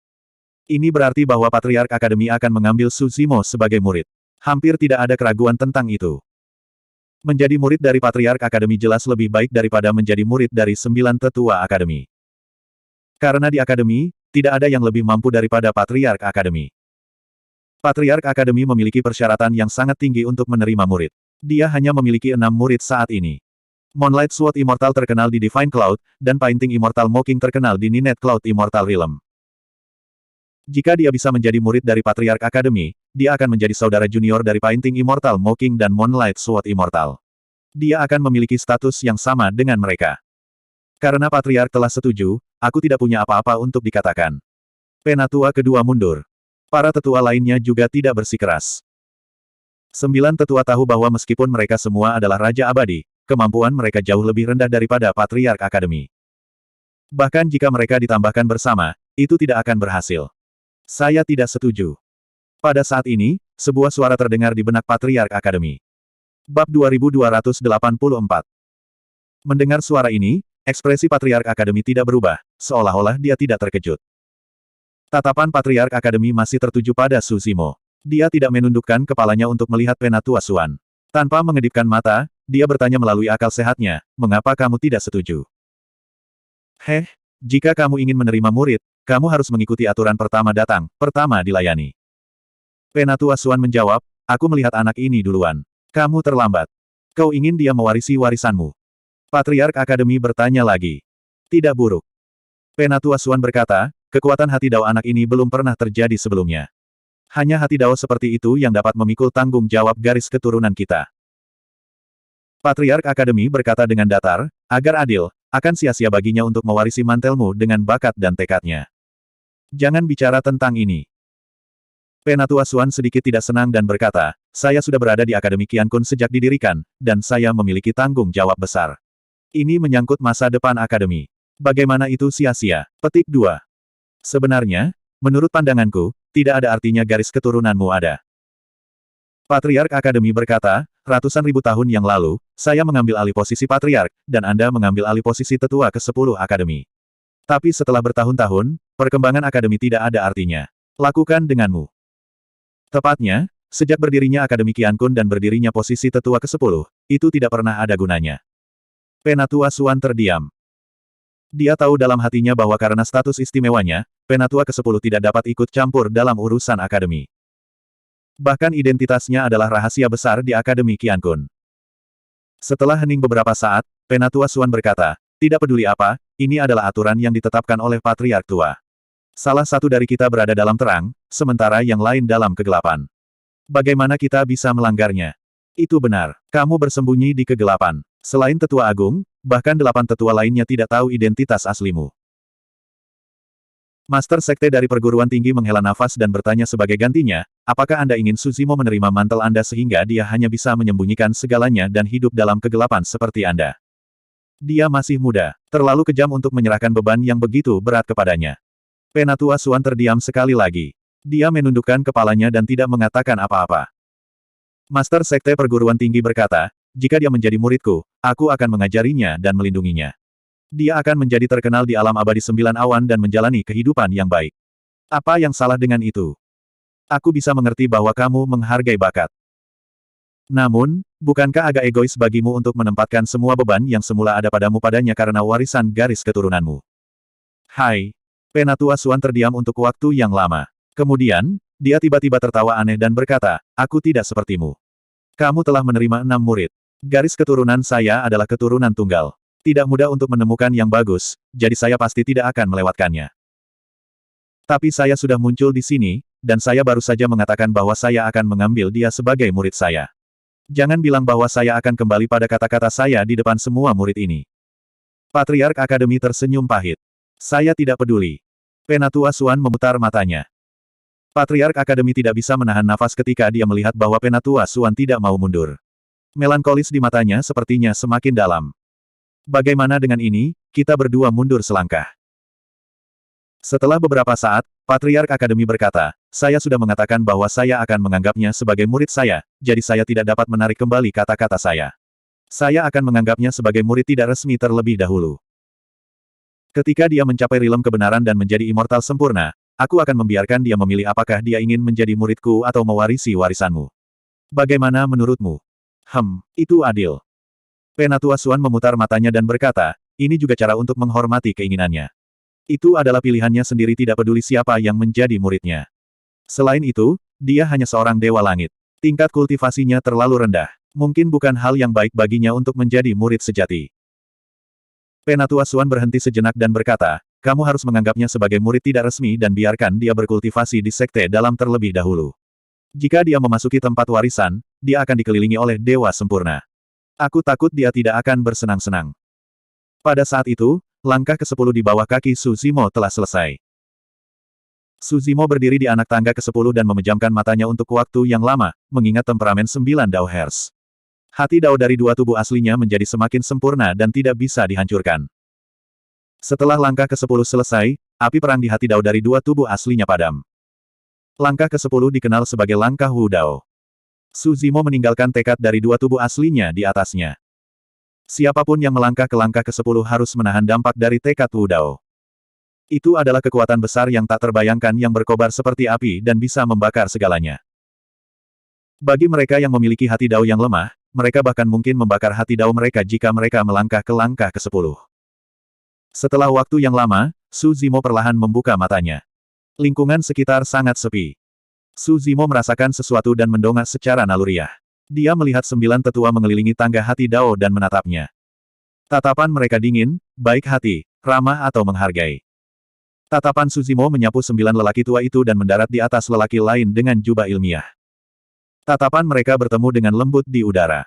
S1: Ini berarti bahwa Patriark Akademi akan mengambil Su Zimo sebagai murid. Hampir tidak ada keraguan tentang itu. Menjadi murid dari Patriark Akademi jelas lebih baik daripada menjadi murid dari 9 tetua akademi. Karena di akademi, tidak ada yang lebih mampu daripada Patriark Akademi. Patriark Akademi memiliki persyaratan yang sangat tinggi untuk menerima murid. Dia hanya memiliki 6 murid saat ini. Moonlight Sword Immortal terkenal di Divine Cloud, dan Painting Immortal Mocking terkenal di Ninette Cloud Immortal Realm. Jika dia bisa menjadi murid dari Patriark Akademi, dia akan menjadi saudara junior dari Painting Immortal Mocking dan Moonlight Sword Immortal. Dia akan memiliki status yang sama dengan mereka. Karena Patriark telah setuju, aku tidak punya apa-apa untuk dikatakan. Penatua kedua mundur. Para tetua lainnya juga tidak bersikeras. 9 tetua tahu bahwa meskipun mereka semua adalah Raja Abadi, kemampuan mereka jauh lebih rendah daripada Patriark Akademi. Bahkan jika mereka ditambahkan bersama, itu tidak akan berhasil. Saya tidak setuju. Pada saat ini, sebuah suara terdengar di benak Patriark Akademi. Bab 2284. Mendengar suara ini, ekspresi Patriark Akademi tidak berubah, seolah-olah dia tidak terkejut. Tatapan Patriark Akademi masih tertuju pada Su Zimo. Dia tidak menundukkan kepalanya untuk melihat Penatua Xuan. Tanpa mengedipkan mata, dia bertanya melalui akal sehatnya, mengapa kamu tidak setuju? Jika kamu ingin menerima murid, kamu harus mengikuti aturan pertama datang, pertama dilayani. Penatua Xuan menjawab, aku melihat anak ini duluan. Kamu terlambat. Kau ingin dia mewarisi warisanmu. Patriark Akademi bertanya lagi. Tidak buruk. Penatua Xuan berkata, kekuatan hati Dao anak ini belum pernah terjadi sebelumnya. Hanya hati Dao seperti itu yang dapat memikul tanggung jawab garis keturunan kita. Patriark Akademi berkata dengan datar, agar adil, akan sia-sia baginya untuk mewarisi mantelmu dengan bakat dan tekadnya. Jangan bicara tentang ini. Penatua Xuan sedikit tidak senang dan berkata, saya sudah berada di Akademi Qiankun sejak didirikan, dan saya memiliki tanggung jawab besar. Ini menyangkut masa depan Akademi. Bagaimana itu sia-sia? Petik 2. Sebenarnya, menurut pandanganku, tidak ada artinya garis keturunanmu ada. Patriark Akademi berkata, ratusan ribu tahun yang lalu, saya mengambil alih posisi Patriark, dan Anda mengambil alih posisi tetua ke-10 Akademi. Tapi setelah bertahun-tahun, perkembangan Akademi tidak ada artinya. Lakukan denganmu. Tepatnya, sejak berdirinya Akademi Qiankun dan berdirinya posisi tetua ke-10, itu tidak pernah ada gunanya. Penatua Xuan terdiam. Dia tahu dalam hatinya bahwa karena status istimewanya, Penatua ke-10 tidak dapat ikut campur dalam urusan Akademi. Bahkan identitasnya adalah rahasia besar di Akademi Qiankun. Setelah hening beberapa saat, Penatua Xuan berkata, tidak peduli apa, ini adalah aturan yang ditetapkan oleh Patriark Tua. Salah satu dari kita berada dalam terang, sementara yang lain dalam kegelapan. Bagaimana kita bisa melanggarnya? Itu benar, kamu bersembunyi di kegelapan. Selain Tetua Agung, bahkan 8 tetua lainnya tidak tahu identitas aslimu. Master Sekte dari perguruan tinggi menghela nafas dan bertanya sebagai gantinya, apakah Anda ingin Suzimo menerima mantel Anda sehingga dia hanya bisa menyembunyikan segalanya dan hidup dalam kegelapan seperti Anda? Dia masih muda, terlalu kejam untuk menyerahkan beban yang begitu berat kepadanya. Penatua Xuan terdiam sekali lagi. Dia menundukkan kepalanya dan tidak mengatakan apa-apa. Master Sekte Perguruan Tinggi berkata, jika dia menjadi muridku, aku akan mengajarinya dan melindunginya. Dia akan menjadi terkenal di alam abadi 9 awan dan menjalani kehidupan yang baik. Apa yang salah dengan itu? Aku bisa mengerti bahwa kamu menghargai bakat. Namun, bukankah agak egois bagimu untuk menempatkan semua beban yang semula ada padamu padanya karena warisan garis keturunanmu? Hai. Penatua Xuan terdiam untuk waktu yang lama. Kemudian, dia tiba-tiba tertawa aneh dan berkata, aku tidak sepertimu. Kamu telah menerima 6 murid. Garis keturunan saya adalah keturunan tunggal. Tidak mudah untuk menemukan yang bagus, jadi saya pasti tidak akan melewatkannya. Tapi saya sudah muncul di sini, dan saya baru saja mengatakan bahwa saya akan mengambil dia sebagai murid saya. Jangan bilang bahwa saya akan kembali pada kata-kata saya di depan semua murid ini. Patriark Akademi tersenyum pahit. Saya tidak peduli. Penatua Xuan memutar matanya. Patriark Akademi tidak bisa menahan nafas ketika dia melihat bahwa Penatua Xuan tidak mau mundur. Melankolis di matanya sepertinya semakin dalam. Bagaimana dengan ini, kita berdua mundur selangkah. Setelah beberapa saat, Patriark Akademi berkata, saya sudah mengatakan bahwa saya akan menganggapnya sebagai murid saya, jadi saya tidak dapat menarik kembali kata-kata saya. Saya akan menganggapnya sebagai murid tidak resmi terlebih dahulu. Ketika dia mencapai rilem kebenaran dan menjadi immortal sempurna, aku akan membiarkan dia memilih apakah dia ingin menjadi muridku atau mewarisi warisanmu. Bagaimana menurutmu? Itu adil. Penatua Xuan memutar matanya dan berkata, ini juga cara untuk menghormati keinginannya. Itu adalah pilihannya sendiri tidak peduli siapa yang menjadi muridnya. Selain itu, dia hanya seorang dewa langit. Tingkat kultivasinya terlalu rendah. Mungkin bukan hal yang baik baginya untuk menjadi murid sejati. Penatua Xuan berhenti sejenak dan berkata, kamu harus menganggapnya sebagai murid tidak resmi dan biarkan dia berkultivasi di sekte dalam terlebih dahulu. Jika dia memasuki tempat warisan, dia akan dikelilingi oleh dewa sempurna. Aku takut dia tidak akan bersenang-senang. Pada saat itu, langkah ke-10 di bawah kaki Suzimo telah selesai. Suzimo berdiri di anak tangga ke-10 dan memejamkan matanya untuk waktu yang lama, mengingat temperamen 9 Dao Hertz. Hati Dao dari 2 tubuh aslinya menjadi semakin sempurna dan tidak bisa dihancurkan. Setelah langkah ke-10 selesai, api perang di hati Dao dari 2 tubuh aslinya padam. Langkah ke-10 dikenal sebagai langkah Wu Dao. Suzimo meninggalkan tekad dari 2 tubuh aslinya di atasnya. Siapapun yang melangkah ke langkah ke-10 harus menahan dampak dari tekad Wu Dao. Itu adalah kekuatan besar yang tak terbayangkan yang berkobar seperti api dan bisa membakar segalanya. Bagi mereka yang memiliki hati Dao yang lemah, mereka bahkan mungkin membakar hati Dao mereka jika mereka melangkah ke langkah ke-10. Setelah waktu yang lama, Suzimo perlahan membuka matanya. Lingkungan sekitar sangat sepi. Suzimo merasakan sesuatu dan mendongak secara naluriah. Dia melihat 9 tetua mengelilingi tangga hati Dao dan menatapnya. Tatapan mereka dingin, baik hati, ramah atau menghargai. Tatapan Suzimo menyapu 9 lelaki tua itu dan mendarat di atas lelaki lain dengan jubah ilmiah. Tatapan mereka bertemu dengan lembut di udara.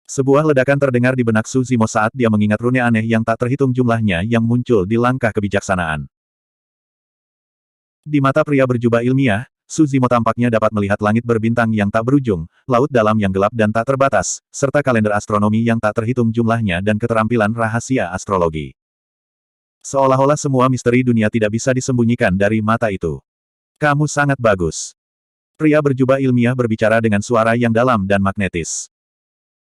S1: Sebuah ledakan terdengar di benak Suzimo saat dia mengingat rune aneh yang tak terhitung jumlahnya yang muncul di langkah kebijaksanaan. Di mata pria berjubah ilmiah, Suzimo tampaknya dapat melihat langit berbintang yang tak berujung, laut dalam yang gelap dan tak terbatas, serta kalender astronomi yang tak terhitung jumlahnya dan keterampilan rahasia astrologi. Seolah-olah semua misteri dunia tidak bisa disembunyikan dari mata itu. Kamu sangat bagus. Pria berjubah ilmiah berbicara dengan suara yang dalam dan magnetis.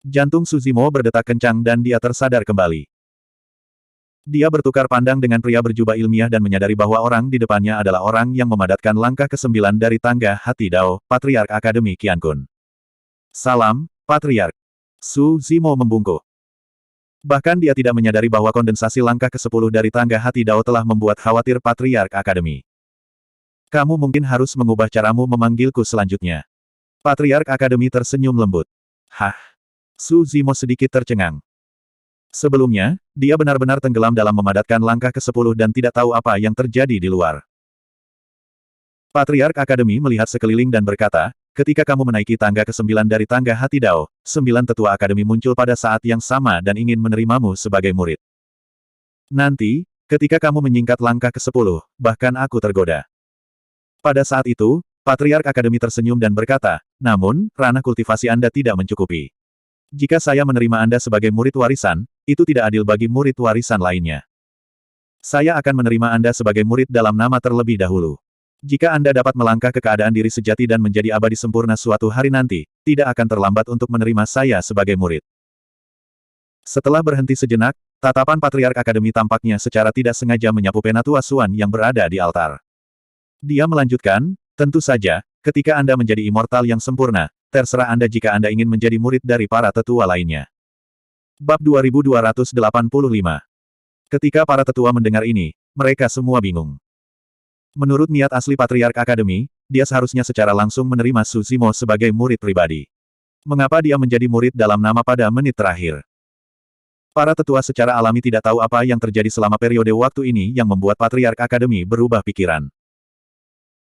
S1: Jantung Suzimo berdetak kencang dan dia tersadar kembali. Dia bertukar pandang dengan pria berjubah ilmiah dan menyadari bahwa orang di depannya adalah orang yang memadatkan langkah ke-9 dari tangga hati Dao, Patriark Akademi Qiankun. Salam, Patriark. Suzimo membungkuk. Bahkan dia tidak menyadari bahwa kondensasi langkah ke-10 dari tangga hati Dao telah membuat khawatir Patriark Akademi. Kamu mungkin harus mengubah caramu memanggilku selanjutnya. Patriark Akademi tersenyum lembut. Hah? Suzimo sedikit tercengang. Sebelumnya, dia benar-benar tenggelam dalam memadatkan langkah ke-10 dan tidak tahu apa yang terjadi di luar. Patriark Akademi melihat sekeliling dan berkata, ketika kamu menaiki tangga ke-9 dari tangga hati Dao, 9 tetua Akademi muncul pada saat yang sama dan ingin menerimamu sebagai murid. Nanti, ketika kamu menyingkat langkah ke-10, bahkan aku tergoda. Pada saat itu, Patriark Akademi tersenyum dan berkata, namun, ranah kultivasi Anda tidak mencukupi. Jika saya menerima Anda sebagai murid warisan, itu tidak adil bagi murid warisan lainnya. Saya akan menerima Anda sebagai murid dalam nama terlebih dahulu. Jika Anda dapat melangkah ke keadaan diri sejati dan menjadi abadi sempurna suatu hari nanti, tidak akan terlambat untuk menerima saya sebagai murid. Setelah berhenti sejenak, tatapan Patriark Akademi tampaknya secara tidak sengaja menyapu Penatua Suan yang berada di altar. Dia melanjutkan, tentu saja, ketika Anda menjadi immortal yang sempurna, terserah Anda jika Anda ingin menjadi murid dari para tetua lainnya. Bab 2285. Ketika para tetua mendengar ini, mereka semua bingung. Menurut niat asli Patriark Akademi, dia seharusnya secara langsung menerima Suzimo sebagai murid pribadi. Mengapa dia menjadi murid dalam nama pada menit terakhir? Para tetua secara alami tidak tahu apa yang terjadi selama periode waktu ini yang membuat Patriark Akademi berubah pikiran.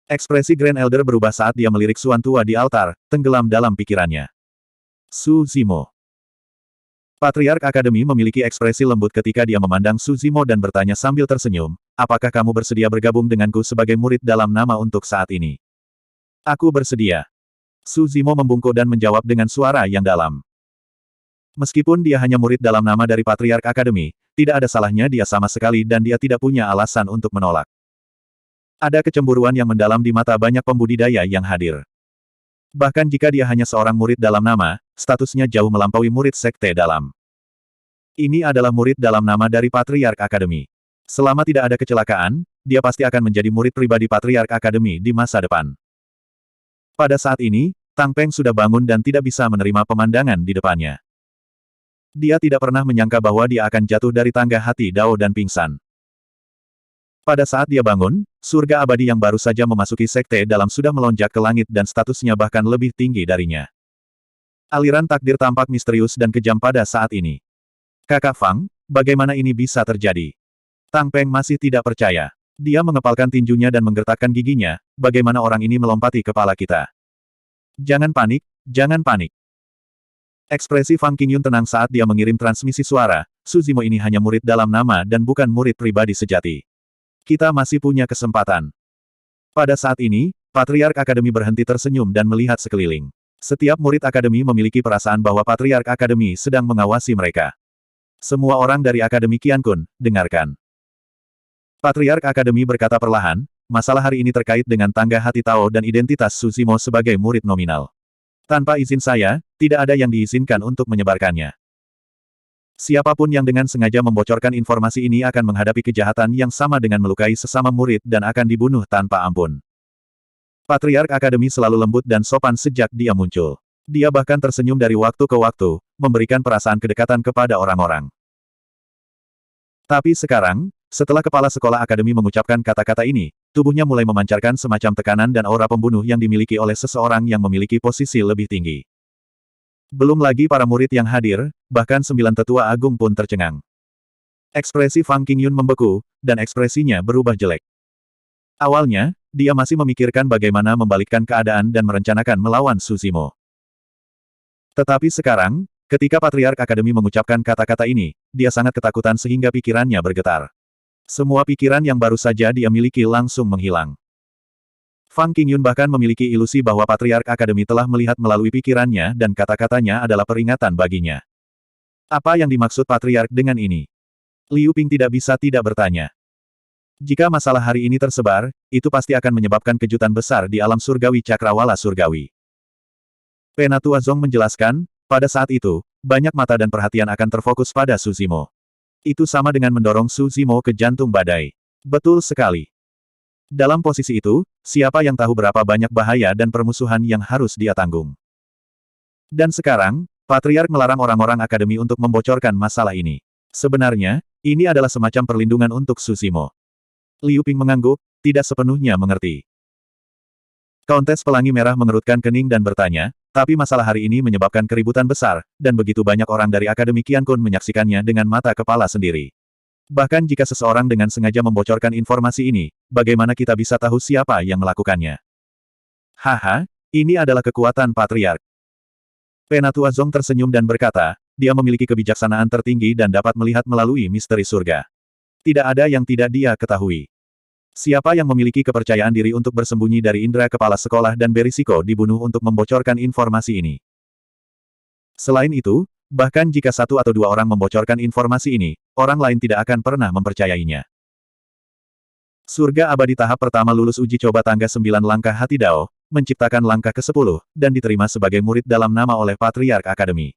S1: Ekspresi Grand Elder berubah saat dia melirik Suan tua di altar, tenggelam dalam pikirannya. Suzimo. Patriark Akademi memiliki ekspresi lembut ketika dia memandang Suzimo dan bertanya sambil tersenyum, apakah kamu bersedia bergabung denganku sebagai murid dalam nama untuk saat ini? Aku bersedia. Suzimo membungkuk dan menjawab dengan suara yang dalam. Meskipun dia hanya murid dalam nama dari Patriark Akademi, tidak ada salahnya dia sama sekali dan dia tidak punya alasan untuk menolak. Ada kecemburuan yang mendalam di mata banyak pembudidaya yang hadir. Bahkan jika dia hanya seorang murid dalam nama, statusnya jauh melampaui murid sekte dalam. Ini adalah murid dalam nama dari Patriark Akademi. Selama tidak ada kecelakaan, dia pasti akan menjadi murid pribadi Patriark Akademi di masa depan. Pada saat ini, Tang Peng sudah bangun dan tidak bisa menerima pemandangan di depannya. Dia tidak pernah menyangka bahwa dia akan jatuh dari tangga hati Dao dan pingsan. Pada saat dia bangun, surga abadi yang baru saja memasuki sekte dalam sudah melonjak ke langit dan statusnya bahkan lebih tinggi darinya. Aliran takdir tampak misterius dan kejam pada saat ini. Kakak Fang, bagaimana ini bisa terjadi? Tang Peng masih tidak percaya. Dia mengepalkan tinjunya dan menggertakkan giginya, bagaimana orang ini melompati kepala kita. Jangan panik, jangan panik. Ekspresi Fang Qingyun tenang saat dia mengirim transmisi suara, Suzimo ini hanya murid dalam nama dan bukan murid pribadi sejati. Kita masih punya kesempatan. Pada saat ini, Patriark Akademi berhenti tersenyum dan melihat sekeliling. Setiap murid Akademi memiliki perasaan bahwa Patriark Akademi sedang mengawasi mereka. Semua orang dari Akademi Qiankun, dengarkan. Patriark Akademi berkata perlahan, masalah hari ini terkait dengan tangga hati Tao dan identitas Suzimo sebagai murid nominal. Tanpa izin saya, tidak ada yang diizinkan untuk menyebarkannya. Siapapun yang dengan sengaja membocorkan informasi ini akan menghadapi kejahatan yang sama dengan melukai sesama murid dan akan dibunuh tanpa ampun. Patriark Akademi selalu lembut dan sopan sejak dia muncul. Dia bahkan tersenyum dari waktu ke waktu, memberikan perasaan kedekatan kepada orang-orang. Tapi sekarang, setelah kepala sekolah akademi mengucapkan kata-kata ini, tubuhnya mulai memancarkan semacam tekanan dan aura pembunuh yang dimiliki oleh seseorang yang memiliki posisi lebih tinggi. Belum lagi para murid yang hadir, bahkan 9 tetua agung pun tercengang. Ekspresi Fang Qingyun membeku, dan ekspresinya berubah jelek. Awalnya, dia masih memikirkan bagaimana membalikkan keadaan dan merencanakan melawan Su Zimo. Tetapi sekarang, ketika Patriark Akademi mengucapkan kata-kata ini, dia sangat ketakutan sehingga pikirannya bergetar. Semua pikiran yang baru saja dia miliki langsung menghilang. Fang Qingyun bahkan memiliki ilusi bahwa Patriark Akademi telah melihat melalui pikirannya dan kata-katanya adalah peringatan baginya. Apa yang dimaksud Patriark dengan ini? Liu Ping tidak bisa tidak bertanya. Jika masalah hari ini tersebar, itu pasti akan menyebabkan kejutan besar di alam surgawi cakrawala surgawi. Penatua Zong menjelaskan, pada saat itu, banyak mata dan perhatian akan terfokus pada Su Zimo. Itu sama dengan mendorong Su Zimo ke jantung badai. Betul sekali. Dalam posisi itu, siapa yang tahu berapa banyak bahaya dan permusuhan yang harus dia tanggung. Dan sekarang, Patriark melarang orang-orang akademi untuk membocorkan masalah ini. Sebenarnya, ini adalah semacam perlindungan untuk Su Zimo. Liu Ping mengangguk, tidak sepenuhnya mengerti. Kauntes Pelangi Merah mengerutkan kening dan bertanya, tapi masalah hari ini menyebabkan keributan besar, dan begitu banyak orang dari Akademi Qiankun menyaksikannya dengan mata kepala sendiri. Bahkan jika seseorang dengan sengaja membocorkan informasi ini, bagaimana kita bisa tahu siapa yang melakukannya? Haha, ini adalah kekuatan Patriark. Penatua Zong tersenyum dan berkata, dia memiliki kebijaksanaan tertinggi dan dapat melihat melalui misteri surga. Tidak ada yang tidak dia ketahui. Siapa yang memiliki kepercayaan diri untuk bersembunyi dari indera kepala sekolah dan berisiko dibunuh untuk membocorkan informasi ini? Selain itu, bahkan jika satu atau dua orang membocorkan informasi ini, orang lain tidak akan pernah mempercayainya. Surga abadi tahap pertama lulus uji coba tangga 9 langkah hati Dao, menciptakan langkah ke-10, dan diterima sebagai murid dalam nama oleh Patriark Akademi.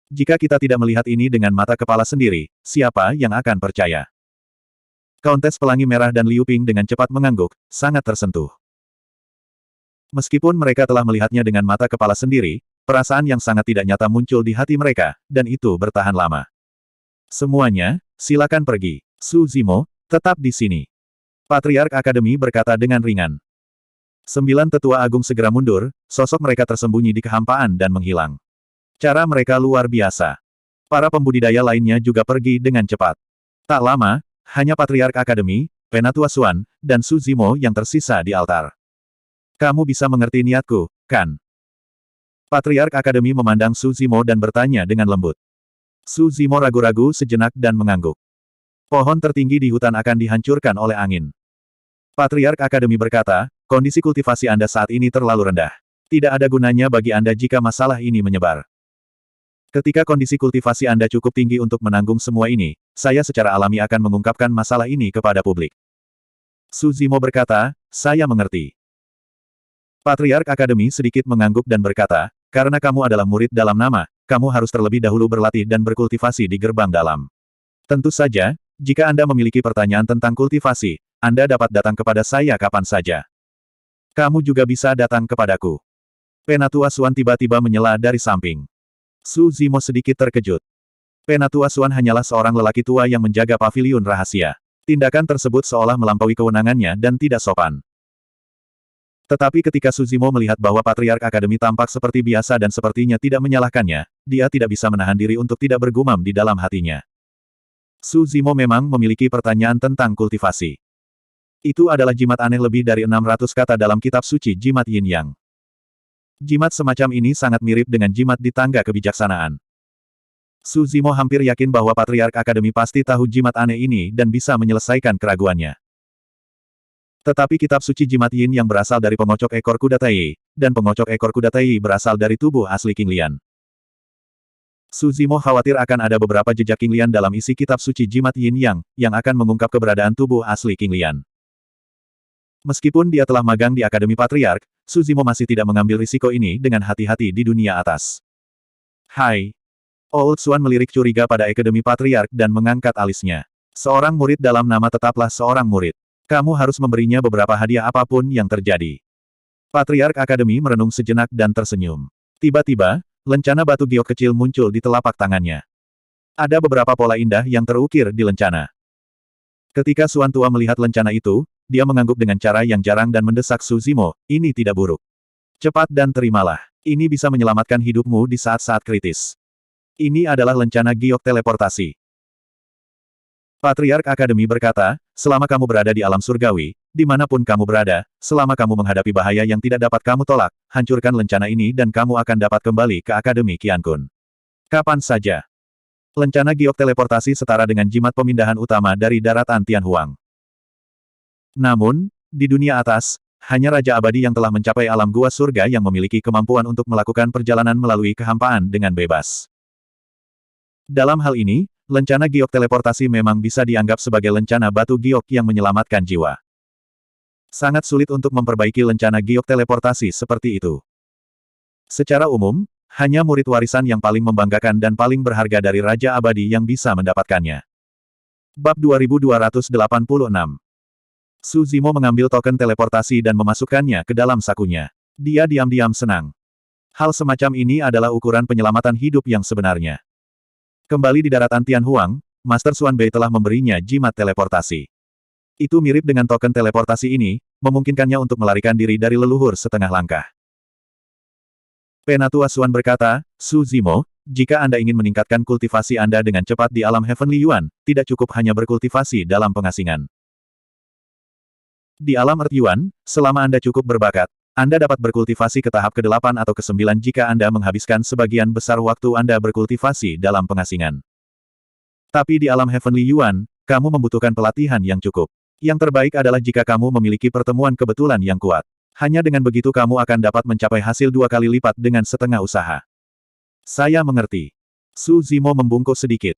S1: Jika kita tidak melihat ini dengan mata kepala sendiri, siapa yang akan percaya? Kauntes Pelangi Merah dan Liu Ping dengan cepat mengangguk, sangat tersentuh. Meskipun mereka telah melihatnya dengan mata kepala sendiri, perasaan yang sangat tidak nyata muncul di hati mereka, dan itu bertahan lama. Semuanya, silakan pergi. Su Zimo, tetap di sini. Patriark Akademi berkata dengan ringan. 9 tetua agung segera mundur, sosok mereka tersembunyi di kehampaan dan menghilang. Cara mereka luar biasa. Para pembudidaya lainnya juga pergi dengan cepat. Tak lama, hanya Patriark Akademi, Penatua Xuan, dan Su Zimo yang tersisa di altar. Kamu bisa mengerti niatku, kan? Patriark Akademi memandang Su Zimo dan bertanya dengan lembut. Su Zimo ragu-ragu sejenak dan mengangguk. Pohon tertinggi di hutan akan dihancurkan oleh angin. Patriark Akademi berkata, kondisi kultivasi Anda saat ini terlalu rendah. Tidak ada gunanya bagi Anda jika masalah ini menyebar. Ketika kondisi kultivasi Anda cukup tinggi untuk menanggung semua ini, saya secara alami akan mengungkapkan masalah ini kepada publik. Su Zimo berkata, saya mengerti. Patriark Akademi sedikit mengangguk dan berkata, karena kamu adalah murid dalam nama, kamu harus terlebih dahulu berlatih dan berkultivasi di gerbang dalam. Tentu saja, jika Anda memiliki pertanyaan tentang kultivasi, Anda dapat datang kepada saya kapan saja. Kamu juga bisa datang kepadaku. Penatua Xuan tiba-tiba menyela dari samping. Su Zimo sedikit terkejut. Penatua Xuan hanyalah seorang lelaki tua yang menjaga paviliun rahasia. Tindakan tersebut seolah melampaui kewenangannya dan tidak sopan. Tetapi ketika Su Zimo melihat bahwa Patriark Akademi tampak seperti biasa dan sepertinya tidak menyalahkannya, dia tidak bisa menahan diri untuk tidak bergumam di dalam hatinya. Su Zimo memang memiliki pertanyaan tentang kultivasi. Itu adalah jimat aneh lebih dari 600 kata dalam kitab suci jimat Yin Yang. Jimat semacam ini sangat mirip dengan jimat di tangga kebijaksanaan. Su Zimo hampir yakin bahwa Patriark Akademi pasti tahu jimat aneh ini dan bisa menyelesaikan keraguannya. Tetapi kitab suci jimat Yin yang berasal dari pengocok ekor kuda Tai, dan pengocok ekor kuda Tai berasal dari tubuh asli King Lian. Su Zimo khawatir akan ada beberapa jejak King Lian dalam isi kitab suci jimat Yin yang akan mengungkap keberadaan tubuh asli King Lian. Meskipun dia telah magang di Akademi Patriark, Su Zimo masih tidak mengambil risiko ini dengan hati-hati di dunia atas. Hai! Old Xuan melirik curiga pada Akademi Patriark dan mengangkat alisnya. Seorang murid dalam nama tetaplah seorang murid. Kamu harus memberinya beberapa hadiah apapun yang terjadi. Patriark Akademi merenung sejenak dan tersenyum. Tiba-tiba, lencana batu giok kecil muncul di telapak tangannya. Ada beberapa pola indah yang terukir di lencana. Ketika Xuan tua melihat lencana itu, dia mengangguk dengan cara yang jarang dan mendesak Su Zimo, ini tidak buruk. Cepat dan terimalah. Ini bisa menyelamatkan hidupmu di saat-saat kritis. Ini adalah lencana giok teleportasi. Patriark Akademi berkata, selama kamu berada di alam surgawi, dimanapun kamu berada, selama kamu menghadapi bahaya yang tidak dapat kamu tolak, hancurkan lencana ini dan kamu akan dapat kembali ke Akademi Qian Kun. Kapan saja. Lencana giok teleportasi setara dengan jimat pemindahan utama dari daratan Tianhuang. Namun, di dunia atas, hanya Raja Abadi yang telah mencapai alam gua surga yang memiliki kemampuan untuk melakukan perjalanan melalui kehampaan dengan bebas. Dalam hal ini, lencana giok teleportasi memang bisa dianggap sebagai lencana batu giok yang menyelamatkan jiwa. Sangat sulit untuk memperbaiki lencana giok teleportasi seperti itu. Secara umum, hanya murid warisan yang paling membanggakan dan paling berharga dari Raja Abadi yang bisa mendapatkannya. Bab 2286. Su Zimo mengambil token teleportasi dan memasukkannya ke dalam sakunya. Dia diam-diam senang. Hal semacam ini adalah ukuran penyelamatan hidup yang sebenarnya. Kembali di daratan Tianhuang, Master Xuan Bei telah memberinya jimat teleportasi. Itu mirip dengan token teleportasi ini, memungkinkannya untuk melarikan diri dari leluhur setengah langkah. Penatua Xuan berkata, Su Zimo, jika Anda ingin meningkatkan kultivasi Anda dengan cepat di alam Heavenly Yuan, tidak cukup hanya berkultivasi dalam pengasingan. Di alam Earth Yuan, selama Anda cukup berbakat, Anda dapat berkultivasi ke tahap ke-8 atau ke-9 jika Anda menghabiskan sebagian besar waktu Anda berkultivasi dalam pengasingan. Tapi di alam Heavenly Yuan, kamu membutuhkan pelatihan yang cukup. Yang terbaik adalah jika kamu memiliki pertemuan kebetulan yang kuat. Hanya dengan begitu kamu akan dapat mencapai hasil 2 kali lipat dengan setengah usaha. Saya mengerti. Su Zimo membungkuk sedikit.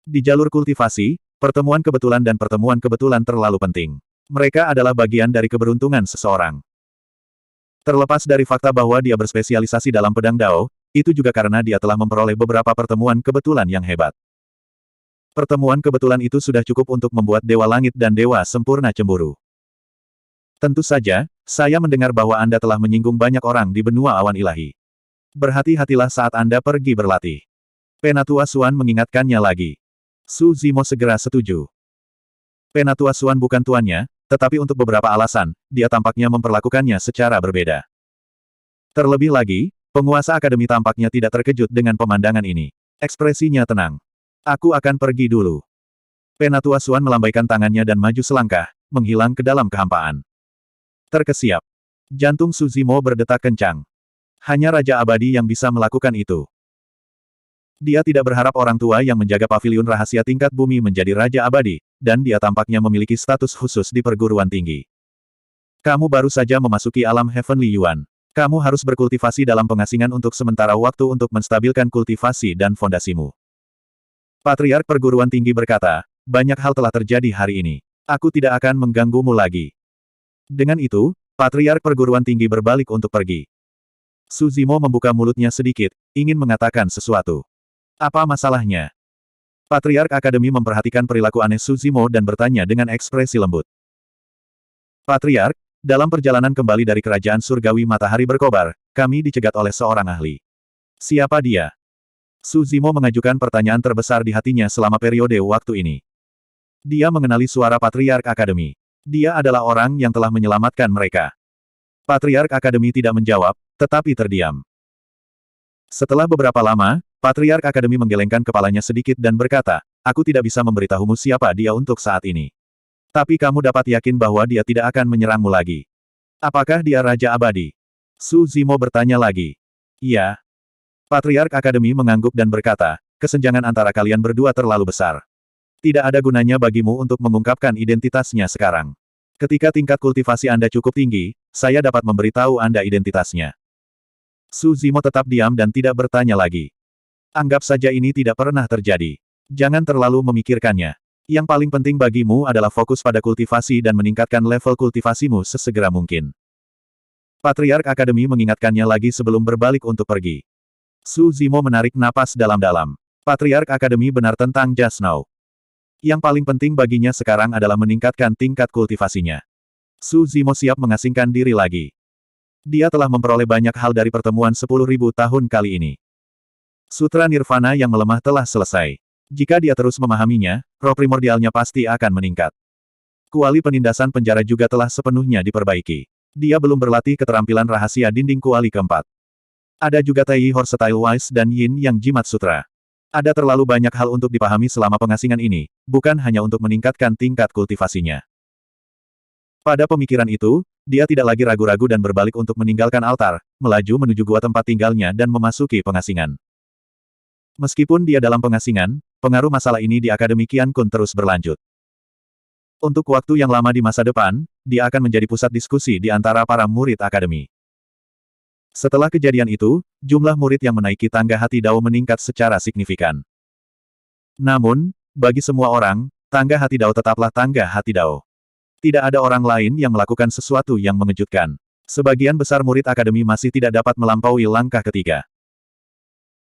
S1: Di jalur kultivasi, pertemuan kebetulan dan pertemuan kebetulan terlalu penting. Mereka adalah bagian dari keberuntungan seseorang. Terlepas dari fakta bahwa dia berspesialisasi dalam pedang Dao, itu juga karena dia telah memperoleh beberapa pertemuan kebetulan yang hebat. Pertemuan kebetulan itu sudah cukup untuk membuat Dewa Langit dan Dewa Sempurna cemburu. Tentu saja, saya mendengar bahwa Anda telah menyinggung banyak orang di benua awan ilahi. Berhati-hatilah saat Anda pergi berlatih. Penatua Xuan mengingatkannya lagi. Su Zimo segera setuju. Penatua Xuan bukan tuannya, tetapi untuk beberapa alasan, dia tampaknya memperlakukannya secara berbeda. Terlebih lagi, penguasa akademi tampaknya tidak terkejut dengan pemandangan ini. Ekspresinya tenang. Aku akan pergi dulu. Penatua Xuan melambaikan tangannya dan maju selangkah, menghilang ke dalam kehampaan. Terkesiap. Jantung Su Zimo berdetak kencang. Hanya Raja Abadi yang bisa melakukan itu. Dia tidak berharap orang tua yang menjaga paviliun rahasia tingkat bumi menjadi Raja Abadi, dan dia tampaknya memiliki status khusus di perguruan tinggi. Kamu baru saja memasuki alam Heavenly Yuan. Kamu harus berkultivasi dalam pengasingan untuk sementara waktu untuk menstabilkan kultivasi dan fondasimu. Patriark perguruan tinggi berkata, banyak hal telah terjadi hari ini. Aku tidak akan mengganggumu lagi. Dengan itu, Patriark perguruan tinggi berbalik untuk pergi. Su Zimo membuka mulutnya sedikit, ingin mengatakan sesuatu. Apa masalahnya? Patriark Akademi memperhatikan perilaku aneh Su Zimo dan bertanya dengan ekspresi lembut. Patriark, dalam perjalanan kembali dari kerajaan surgawi matahari berkobar, kami dicegat oleh seorang ahli. Siapa dia? Su Zimo mengajukan pertanyaan terbesar di hatinya selama periode waktu ini. Dia mengenali suara Patriark Akademi. Dia adalah orang yang telah menyelamatkan mereka. Patriark Akademi tidak menjawab, tetapi terdiam. Setelah beberapa lama, Patriark Akademi menggelengkan kepalanya sedikit dan berkata, aku tidak bisa memberitahumu siapa dia untuk saat ini. Tapi kamu dapat yakin bahwa dia tidak akan menyerangmu lagi. Apakah dia Raja Abadi? Su Zimo bertanya lagi. Iya. Patriark Akademi mengangguk dan berkata, kesenjangan antara kalian berdua terlalu besar. Tidak ada gunanya bagimu untuk mengungkapkan identitasnya sekarang. Ketika tingkat kultivasi Anda cukup tinggi, saya dapat memberitahu Anda identitasnya. Su Zimo tetap diam dan tidak bertanya lagi. Anggap saja ini tidak pernah terjadi. Jangan terlalu memikirkannya. Yang paling penting bagimu adalah fokus pada kultivasi dan meningkatkan level kultivasimu sesegera mungkin. Patriark Akademi mengingatkannya lagi sebelum berbalik untuk pergi. Su Zimo menarik napas dalam-dalam. Patriark Akademi benar tentang just now. Yang paling penting baginya sekarang adalah meningkatkan tingkat kultivasinya. Su Zimo siap mengasingkan diri lagi. Dia telah memperoleh banyak hal dari pertemuan 10.000 tahun kali ini. Sutra Nirvana yang melemah telah selesai. Jika dia terus memahaminya, roh primordialnya pasti akan meningkat. Kuali penindasan penjara juga telah sepenuhnya diperbaiki. Dia belum berlatih keterampilan rahasia dinding kuali keempat. Ada juga Tai Hor Style Wise dan Yin Yang Jimat Sutra. Ada terlalu banyak hal untuk dipahami selama pengasingan ini, bukan hanya untuk meningkatkan tingkat kultivasinya. Pada pemikiran itu, dia tidak lagi ragu-ragu dan berbalik untuk meninggalkan altar, melaju menuju gua tempat tinggalnya dan memasuki pengasingan. Meskipun dia dalam pengasingan, pengaruh masalah ini di Akademi Qian Kun terus berlanjut. Untuk waktu yang lama di masa depan, dia akan menjadi pusat diskusi di antara para murid akademi. Setelah kejadian itu, jumlah murid yang menaiki tangga hati Dao meningkat secara signifikan. Namun, bagi semua orang, tangga hati Dao tetaplah tangga hati Dao. Tidak ada orang lain yang melakukan sesuatu yang mengejutkan. Sebagian besar murid akademi masih tidak dapat melampaui langkah ketiga.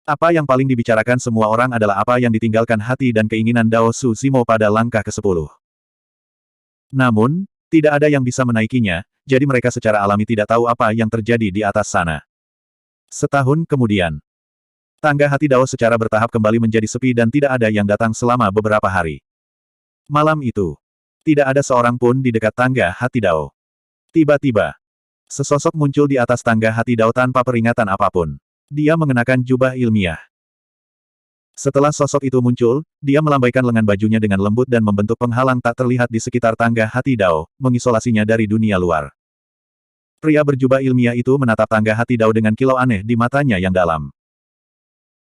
S1: Apa yang paling dibicarakan semua orang adalah apa yang ditinggalkan hati dan keinginan Dao Su Zimo pada langkah ke-10. Namun, tidak ada yang bisa menaikinya, jadi mereka secara alami tidak tahu apa yang terjadi di atas sana. Setahun kemudian, tangga hati Dao secara bertahap kembali menjadi sepi dan tidak ada yang datang selama beberapa hari. Malam itu, tidak ada seorang pun di dekat tangga hati Dao. Tiba-tiba, sesosok muncul di atas tangga hati Dao tanpa peringatan apapun. Dia mengenakan jubah ilmiah. Setelah sosok itu muncul, dia melambaikan lengan bajunya dengan lembut dan membentuk penghalang tak terlihat di sekitar tangga hati Dao, mengisolasinya dari dunia luar. Pria berjubah ilmiah itu menatap tangga hati Dao dengan kilau aneh di matanya yang dalam.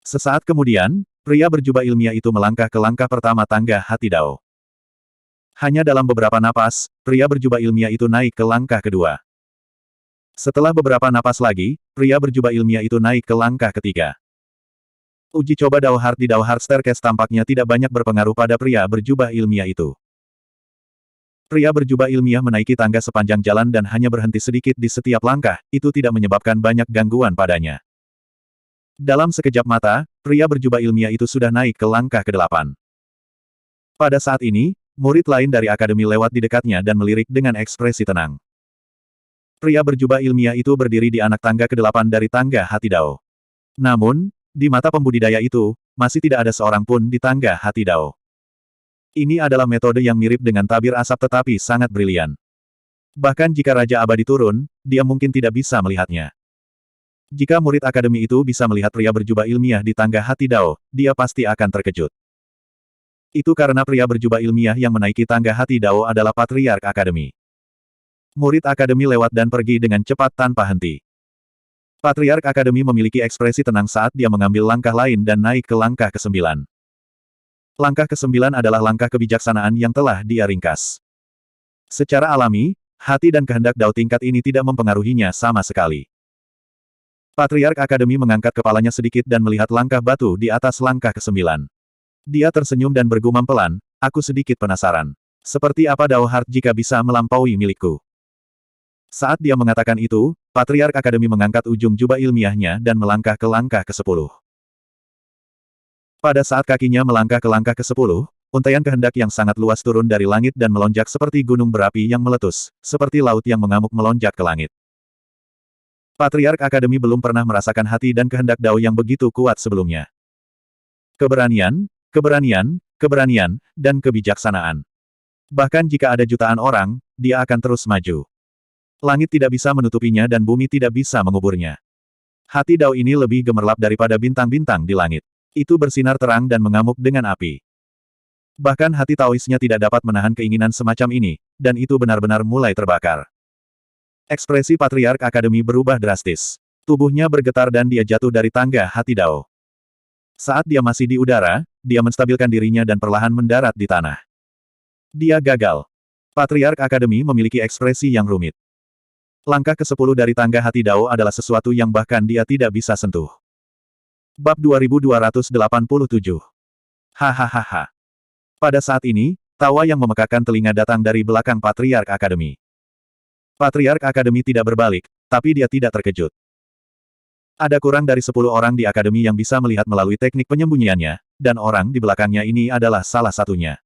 S1: Sesaat kemudian, pria berjubah ilmiah itu melangkah ke langkah pertama tangga hati Dao. Hanya dalam beberapa napas, pria berjubah ilmiah itu naik ke langkah kedua. Setelah beberapa napas lagi, pria berjubah ilmiah itu naik ke langkah ketiga. Uji coba Dao Heart di Dao Heart Staircase tampaknya tidak banyak berpengaruh pada pria berjubah ilmiah itu. Pria berjubah ilmiah menaiki tangga sepanjang jalan dan hanya berhenti sedikit di setiap langkah, itu tidak menyebabkan banyak gangguan padanya. Dalam sekejap mata, pria berjubah ilmiah itu sudah naik ke langkah ke-8. Pada saat ini, murid lain dari akademi lewat di dekatnya dan melirik dengan ekspresi tenang. Pria berjubah ilmiah itu berdiri di anak tangga ke-8 dari tangga hati Dao. Namun, di mata pembudidaya itu, masih tidak ada seorang pun di tangga hati Dao. Ini adalah metode yang mirip dengan tabir asap tetapi sangat brilian. Bahkan jika Raja Abadi turun, dia mungkin tidak bisa melihatnya. Jika murid akademi itu bisa melihat pria berjubah ilmiah di tangga hati Dao, dia pasti akan terkejut. Itu karena pria berjubah ilmiah yang menaiki tangga hati Dao adalah Patriark Akademi. Murid akademi lewat dan pergi dengan cepat tanpa henti. Patriark Akademi memiliki ekspresi tenang saat dia mengambil langkah lain dan naik ke langkah ke-9. Langkah ke-9 adalah langkah kebijaksanaan yang telah dia ringkas. Secara alami, hati dan kehendak Dao tingkat ini tidak mempengaruhinya sama sekali. Patriark Akademi mengangkat kepalanya sedikit dan melihat langkah batu di atas langkah ke-9. Dia tersenyum dan bergumam pelan, aku sedikit penasaran. Seperti apa Dao Heart jika bisa melampaui milikku? Saat dia mengatakan itu, Patriark Akademi mengangkat ujung jubah ilmiahnya dan melangkah ke langkah ke-10. Pada saat kakinya melangkah ke langkah ke-10, untaian kehendak yang sangat luas turun dari langit dan melonjak seperti gunung berapi yang meletus, seperti laut yang mengamuk melonjak ke langit. Patriark Akademi belum pernah merasakan hati dan kehendak Dao yang begitu kuat sebelumnya. Keberanian, keberanian, keberanian, dan kebijaksanaan. Bahkan jika ada jutaan orang, dia akan terus maju. Langit tidak bisa menutupinya dan bumi tidak bisa menguburnya. Hati Dao ini lebih gemerlap daripada bintang-bintang di langit. Itu bersinar terang dan mengamuk dengan api. Bahkan hati Taoisnya tidak dapat menahan keinginan semacam ini, dan itu benar-benar mulai terbakar. Ekspresi Patriark Akademi berubah drastis. Tubuhnya bergetar dan dia jatuh dari tangga hati Dao. Saat dia masih di udara, dia menstabilkan dirinya dan perlahan mendarat di tanah. Dia gagal. Patriark Akademi memiliki ekspresi yang rumit. Langkah ke-10 dari tangga hati Dao adalah sesuatu yang bahkan dia tidak bisa sentuh. Bab 2287. Hahaha. Pada saat ini, tawa yang memekakan telinga datang dari belakang Patriark Akademi. Patriark Akademi tidak berbalik, tapi dia tidak terkejut. Ada kurang dari 10 orang di Akademi yang bisa melihat melalui teknik penyembunyiannya, dan orang di belakangnya ini adalah salah satunya.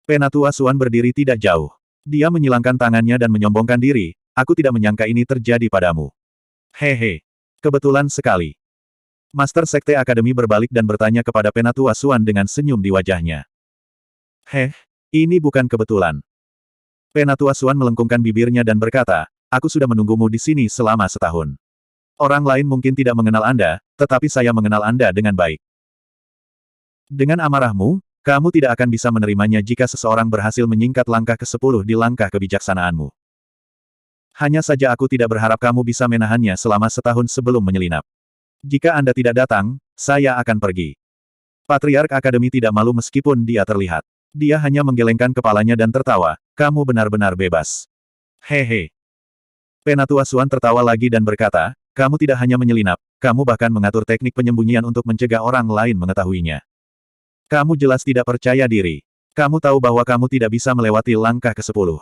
S1: Penatua Suan berdiri tidak jauh. Dia menyilangkan tangannya dan menyombongkan diri, aku tidak menyangka ini terjadi padamu. Hehe. Kebetulan sekali. Master Sekte Akademi berbalik dan bertanya kepada Penatua Suan dengan senyum di wajahnya. Ini bukan kebetulan. Penatua Suan melengkungkan bibirnya dan berkata, aku sudah menunggumu di sini selama setahun. Orang lain mungkin tidak mengenal Anda, tetapi saya mengenal Anda dengan baik. Dengan amarahmu, kamu tidak akan bisa menerimanya jika seseorang berhasil menyingkat langkah ke-10 di langkah kebijaksanaanmu. Hanya saja aku tidak berharap kamu bisa menahannya selama setahun sebelum menyelinap. Jika Anda tidak datang, saya akan pergi. Patriark Akademi tidak malu meskipun dia terlihat. Dia hanya menggelengkan kepalanya dan tertawa, kamu benar-benar bebas. Hehe. Penatua Suan tertawa lagi dan berkata, kamu tidak hanya menyelinap, kamu bahkan mengatur teknik penyembunyian untuk mencegah orang lain mengetahuinya. Kamu jelas tidak percaya diri. Kamu tahu bahwa kamu tidak bisa melewati langkah ke-10.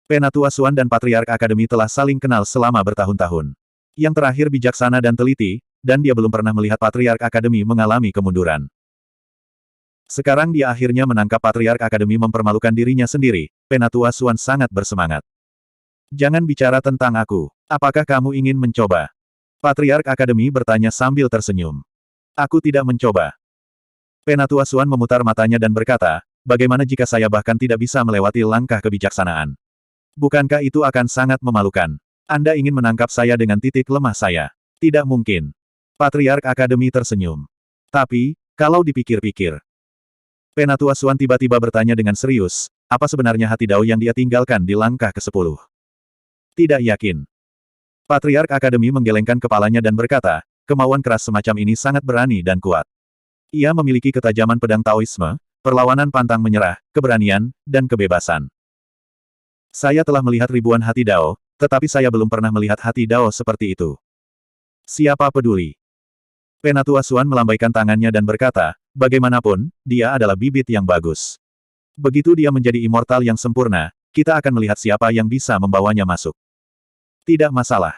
S1: Penatua Suan dan Patriark Akademi telah saling kenal selama bertahun-tahun. Yang terakhir bijaksana dan teliti, dan dia belum pernah melihat Patriark Akademi mengalami kemunduran. Sekarang dia akhirnya menangkap Patriark Akademi mempermalukan dirinya sendiri. Penatua Suan sangat bersemangat. Jangan bicara tentang aku. Apakah kamu ingin mencoba? Patriark Akademi bertanya sambil tersenyum. Aku tidak mencoba. Penatua Suan memutar matanya dan berkata, bagaimana jika saya bahkan tidak bisa melewati langkah kebijaksanaan? Bukankah itu akan sangat memalukan? Anda ingin menangkap saya dengan titik lemah saya? Tidak mungkin. Patriark Akademi tersenyum. Tapi, kalau dipikir-pikir. Penatua Suan tiba-tiba bertanya dengan serius, apa sebenarnya hati Dao yang dia tinggalkan di langkah ke-10? Tidak yakin. Patriark Akademi menggelengkan kepalanya dan berkata, kemauan keras semacam ini sangat berani dan kuat. Ia memiliki ketajaman pedang Taoisme, perlawanan pantang menyerah, keberanian, dan kebebasan. Saya telah melihat ribuan hati Dao, tetapi saya belum pernah melihat hati Dao seperti itu. Siapa peduli? Penatua Suan melambaikan tangannya dan berkata, bagaimanapun, dia adalah bibit yang bagus. Begitu dia menjadi immortal yang sempurna, kita akan melihat siapa yang bisa membawanya masuk. Tidak masalah.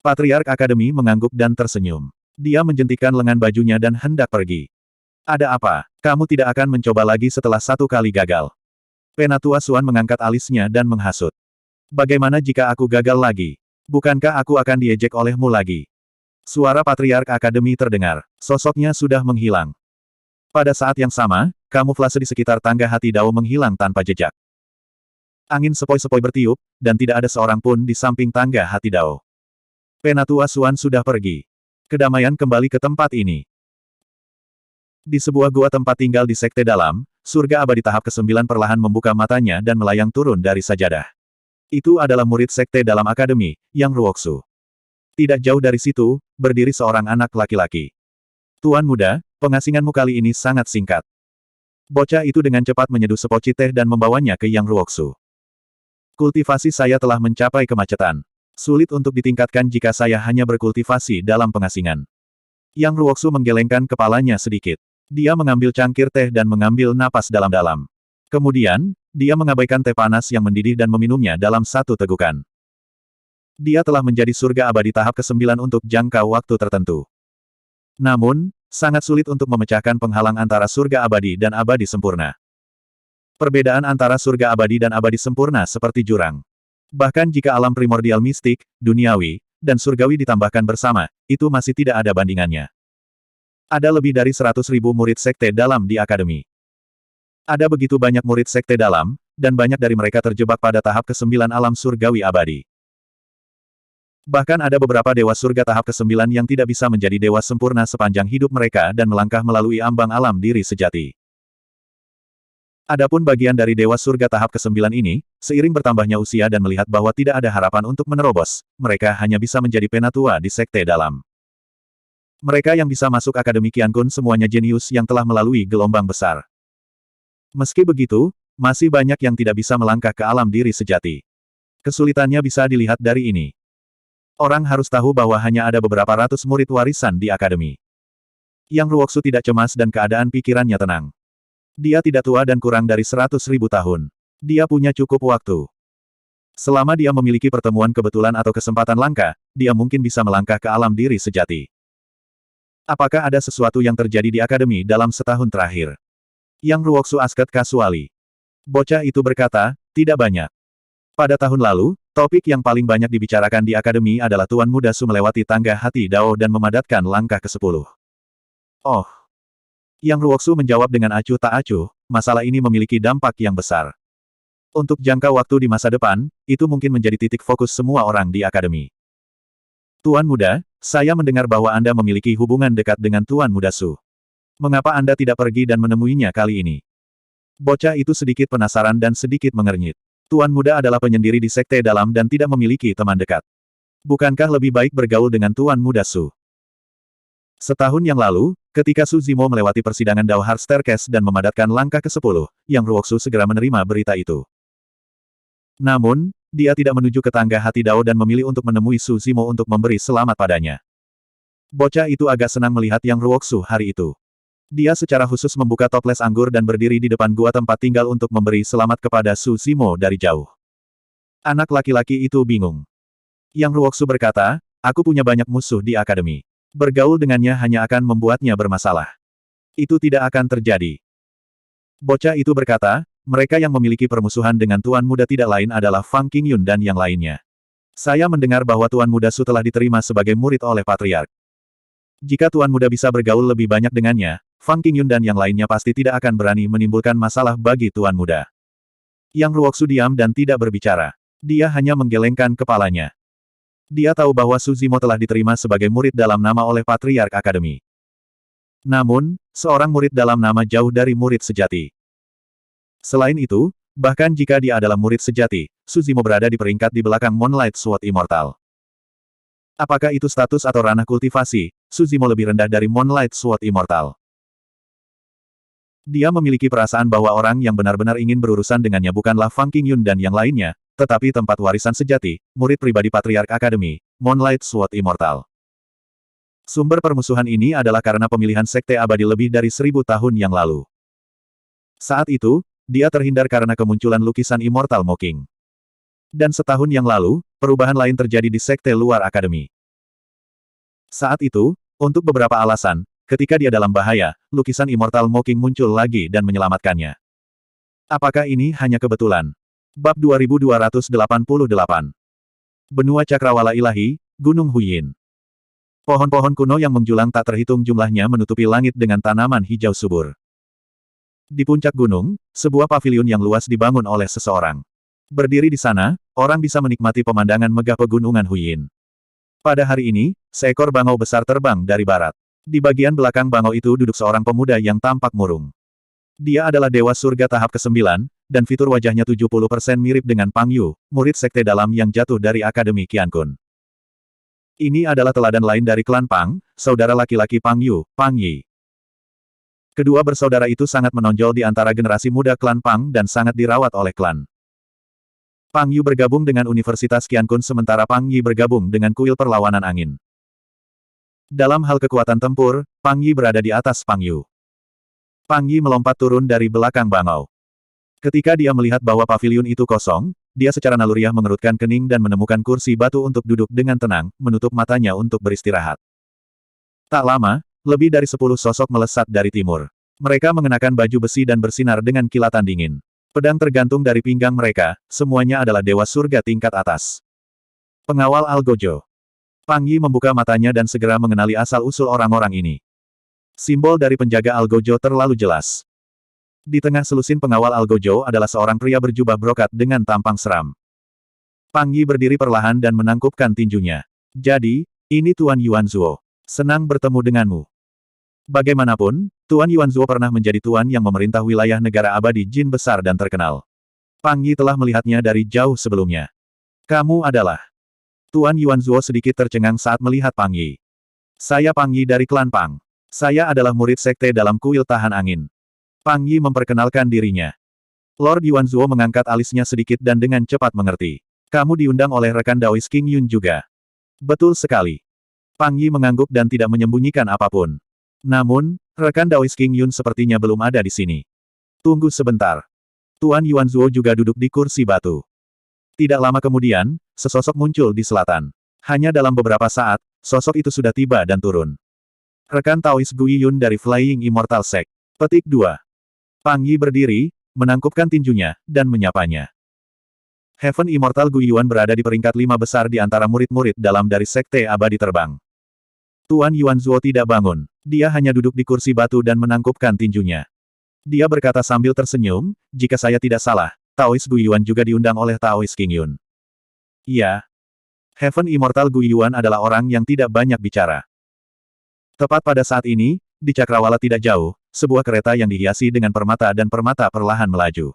S1: Patriark Akademi mengangguk dan tersenyum. Dia menjentikan lengan bajunya dan hendak pergi. Ada apa? Kamu tidak akan mencoba lagi setelah satu kali gagal. Penatua Suan mengangkat alisnya dan menghasut. Bagaimana jika aku gagal lagi? Bukankah aku akan diejek olehmu lagi? Suara Patriark Akademi terdengar. Sosoknya sudah menghilang. Pada saat yang sama, kamuflase di sekitar tangga hati Dao menghilang tanpa jejak. Angin sepoi-sepoi bertiup, dan tidak ada seorang pun di samping tangga hati Dao. Penatua Suan sudah pergi. Kedamaian kembali ke tempat ini. Di sebuah gua tempat tinggal di Sekte Dalam, surga abadi tahap ke-9 perlahan membuka matanya dan melayang turun dari sajadah. Itu adalah murid Sekte Dalam Akademi, Yang Ruoxu. Tidak jauh dari situ, berdiri seorang anak laki-laki. Tuan muda, pengasinganmu kali ini sangat singkat. Bocah itu dengan cepat menyeduh sepoci teh dan membawanya ke Yang Ruoxu. Kultivasi saya telah mencapai kemacetan. Sulit untuk ditingkatkan jika saya hanya berkultivasi dalam pengasingan. Yang Ruoxu menggelengkan kepalanya sedikit. Dia mengambil cangkir teh dan mengambil napas dalam-dalam. Kemudian, dia mengabaikan teh panas yang mendidih dan meminumnya dalam satu tegukan. Dia telah menjadi surga abadi tahap ke-9 untuk jangka waktu tertentu. Namun, sangat sulit untuk memecahkan penghalang antara surga abadi dan abadi sempurna. Perbedaan antara surga abadi dan abadi sempurna seperti jurang. Bahkan jika alam primordial mistik, duniawi, dan surgawi ditambahkan bersama, itu masih tidak ada bandingannya. Ada lebih dari 100.000 murid Sekte Dalam di Akademi. Ada begitu banyak murid Sekte Dalam, dan banyak dari mereka terjebak pada tahap ke-9 alam surgawi abadi. Bahkan ada beberapa dewa surga tahap ke-9 yang tidak bisa menjadi dewa sempurna sepanjang hidup mereka dan melangkah melalui ambang alam diri sejati. Adapun bagian dari dewa surga tahap ke-9 ini, seiring bertambahnya usia dan melihat bahwa tidak ada harapan untuk menerobos, mereka hanya bisa menjadi penatua di Sekte Dalam. Mereka yang bisa masuk Akademi Qiankun semuanya jenius yang telah melalui gelombang besar. Meski begitu, masih banyak yang tidak bisa melangkah ke alam diri sejati. Kesulitannya bisa dilihat dari ini. Orang harus tahu bahwa hanya ada beberapa ratus murid warisan di Akademi. Yang Ruoxu tidak cemas dan keadaan pikirannya tenang. Dia tidak tua dan kurang dari 100.000 tahun. Dia punya cukup waktu. Selama dia memiliki pertemuan kebetulan atau kesempatan langka, dia mungkin bisa melangkah ke alam diri sejati. Apakah ada sesuatu yang terjadi di Akademi dalam setahun terakhir? Yang Ruoxu asket kasuali. Bocah itu berkata, tidak banyak. Pada tahun lalu, topik yang paling banyak dibicarakan di Akademi adalah Tuan Muda Su melewati tangga hati Dao dan memadatkan langkah ke-10. Oh. Yang Ruoxu menjawab dengan acuh tak acuh, masalah ini memiliki dampak yang besar. Untuk jangka waktu di masa depan, itu mungkin menjadi titik fokus semua orang di Akademi. Tuan Muda, saya mendengar bahwa Anda memiliki hubungan dekat dengan Tuan Muda Su. Mengapa Anda tidak pergi dan menemuinya kali ini? Bocah itu sedikit penasaran dan sedikit mengernyit. Tuan Muda adalah penyendiri di Sekte Dalam dan tidak memiliki teman dekat. Bukankah lebih baik bergaul dengan Tuan Muda Su? Setahun yang lalu, ketika Su Zimo melewati persidangan Dao Heart Staircase dan memadatkan langkah ke-10, Yang Ruoxu segera menerima berita itu. Namun, dia tidak menuju ke tangga hati Dao dan memilih untuk menemui Su Zimo untuk memberi selamat padanya. Bocah itu agak senang melihat Yang Ruoxu hari itu. Dia secara khusus membuka toples anggur dan berdiri di depan gua tempat tinggal untuk memberi selamat kepada Su Zimo dari jauh. Anak laki-laki itu bingung. Yang Ruoxu berkata, aku punya banyak musuh di akademi. Bergaul dengannya hanya akan membuatnya bermasalah. Itu tidak akan terjadi. Bocah itu berkata, mereka yang memiliki permusuhan dengan Tuan Muda tidak lain adalah Fang Qingyun dan yang lainnya. Saya mendengar bahwa Tuan Muda Su telah diterima sebagai murid oleh Patriark. Jika Tuan Muda bisa bergaul lebih banyak dengannya, Fang Qingyun dan yang lainnya pasti tidak akan berani menimbulkan masalah bagi Tuan Muda. Yang Ruoxu diam dan tidak berbicara. Dia hanya menggelengkan kepalanya. Dia tahu bahwa Su Zimo telah diterima sebagai murid dalam nama oleh Patriark Akademi. Namun, seorang murid dalam nama jauh dari murid sejati. Selain itu, bahkan jika dia adalah murid sejati, Su Zimo berada di peringkat di belakang Moonlight Sword Immortal. Apakah itu status atau ranah kultivasi, Su Zimo lebih rendah dari Moonlight Sword Immortal. Dia memiliki perasaan bahwa orang yang benar-benar ingin berurusan dengannya bukanlah Fang Qingyun dan yang lainnya, tetapi tempat warisan sejati, murid pribadi Patriark Akademi, Moonlight Sword Immortal. Sumber permusuhan ini adalah karena pemilihan Sekte Abadi lebih dari 1000 tahun yang lalu. Saat itu, dia terhindar karena kemunculan lukisan Immortal Mocking. Dan setahun yang lalu, perubahan lain terjadi di Sekte luar Akademi. Saat itu, untuk beberapa alasan, ketika dia dalam bahaya, lukisan Immortal Mocking muncul lagi dan menyelamatkannya. Apakah ini hanya kebetulan? Bab 2288. Benua Cakrawala Ilahi, Gunung Huyin. Pohon-pohon kuno yang menjulang tak terhitung jumlahnya menutupi langit dengan tanaman hijau subur. Di puncak gunung, sebuah paviliun yang luas dibangun oleh seseorang. Berdiri di sana, orang bisa menikmati pemandangan megah pegunungan Huyin. Pada hari ini, seekor bangau besar terbang dari barat. Di bagian belakang bangau itu duduk seorang pemuda yang tampak murung. Dia adalah Dewa Surga tahap ke-9, dan fitur wajahnya 70% mirip dengan Pang Yu, murid Sekte Dalam yang jatuh dari Akademi Qiankun. Ini adalah teladan lain dari klan Pang, saudara laki-laki Pang Yu, Pang Yi. Kedua bersaudara itu sangat menonjol di antara generasi muda klan Pang dan sangat dirawat oleh klan. Pang Yu bergabung dengan Universitas Qiankun sementara Pang Yi bergabung dengan Kuil Perlawanan Angin. Dalam hal kekuatan tempur, Pang Yi berada di atas Pang Yu. Pang Yi melompat turun dari belakang bangau. Ketika dia melihat bahwa paviliun itu kosong, dia secara naluriah mengerutkan kening dan menemukan kursi batu untuk duduk dengan tenang, menutup matanya untuk beristirahat. Tak lama, lebih dari 10 sosok melesat dari timur. Mereka mengenakan baju besi dan bersinar dengan kilatan dingin. Pedang tergantung dari pinggang mereka, semuanya adalah Dewa Surga tingkat atas. Pengawal Algojo. Pang Yi membuka matanya dan segera mengenali asal-usul orang-orang ini. Simbol dari penjaga Algojo terlalu jelas. Di tengah selusin pengawal Algojo adalah seorang pria berjubah brokat dengan tampang seram. Pang Yi berdiri perlahan dan menangkupkan tinjunya. Jadi, ini Tuan Yuanzuo. Senang bertemu denganmu. Bagaimanapun, Tuan Yuanzuo pernah menjadi tuan yang memerintah wilayah negara abadi Jin besar dan terkenal. Pang Yi telah melihatnya dari jauh sebelumnya. Kamu adalah... Tuan Yuanzuo sedikit tercengang saat melihat Pang Yi. Saya Pang Yi dari klan Pang. Saya adalah murid sekte dalam kuil tahan angin. Pang Yi memperkenalkan dirinya. Lord Yuanzuo mengangkat alisnya sedikit dan dengan cepat mengerti. Kamu diundang oleh rekan Daois King Yun juga. Betul sekali. Pang Yi mengangguk dan tidak menyembunyikan apapun. Namun, rekan Daois King Yun sepertinya belum ada di sini. Tunggu sebentar. Tuan Yuanzuo juga duduk di kursi batu. Tidak lama kemudian, sesosok muncul di selatan. Hanya dalam beberapa saat, sosok itu sudah tiba dan turun. Rekan Taois Gui Yun dari Flying Immortal Sect. Petik 2. Pang Yi berdiri, menangkupkan tinjunya, dan menyapanya. Heaven Immortal Gui Yuan berada di peringkat 5 besar di antara murid-murid dalam dari Sekte Abadi Terbang. Tuan Yuanzuo tidak bangun. Dia hanya duduk di kursi batu dan menangkupkan tinjunya. Dia berkata sambil tersenyum, jika saya tidak salah, Taois Gui Yuan juga diundang oleh Taois King Yun. Iya. Heaven Immortal Gui Yuan adalah orang yang tidak banyak bicara. Tepat pada saat ini, di Cakrawala tidak jauh, sebuah kereta yang dihiasi dengan permata dan permata perlahan melaju.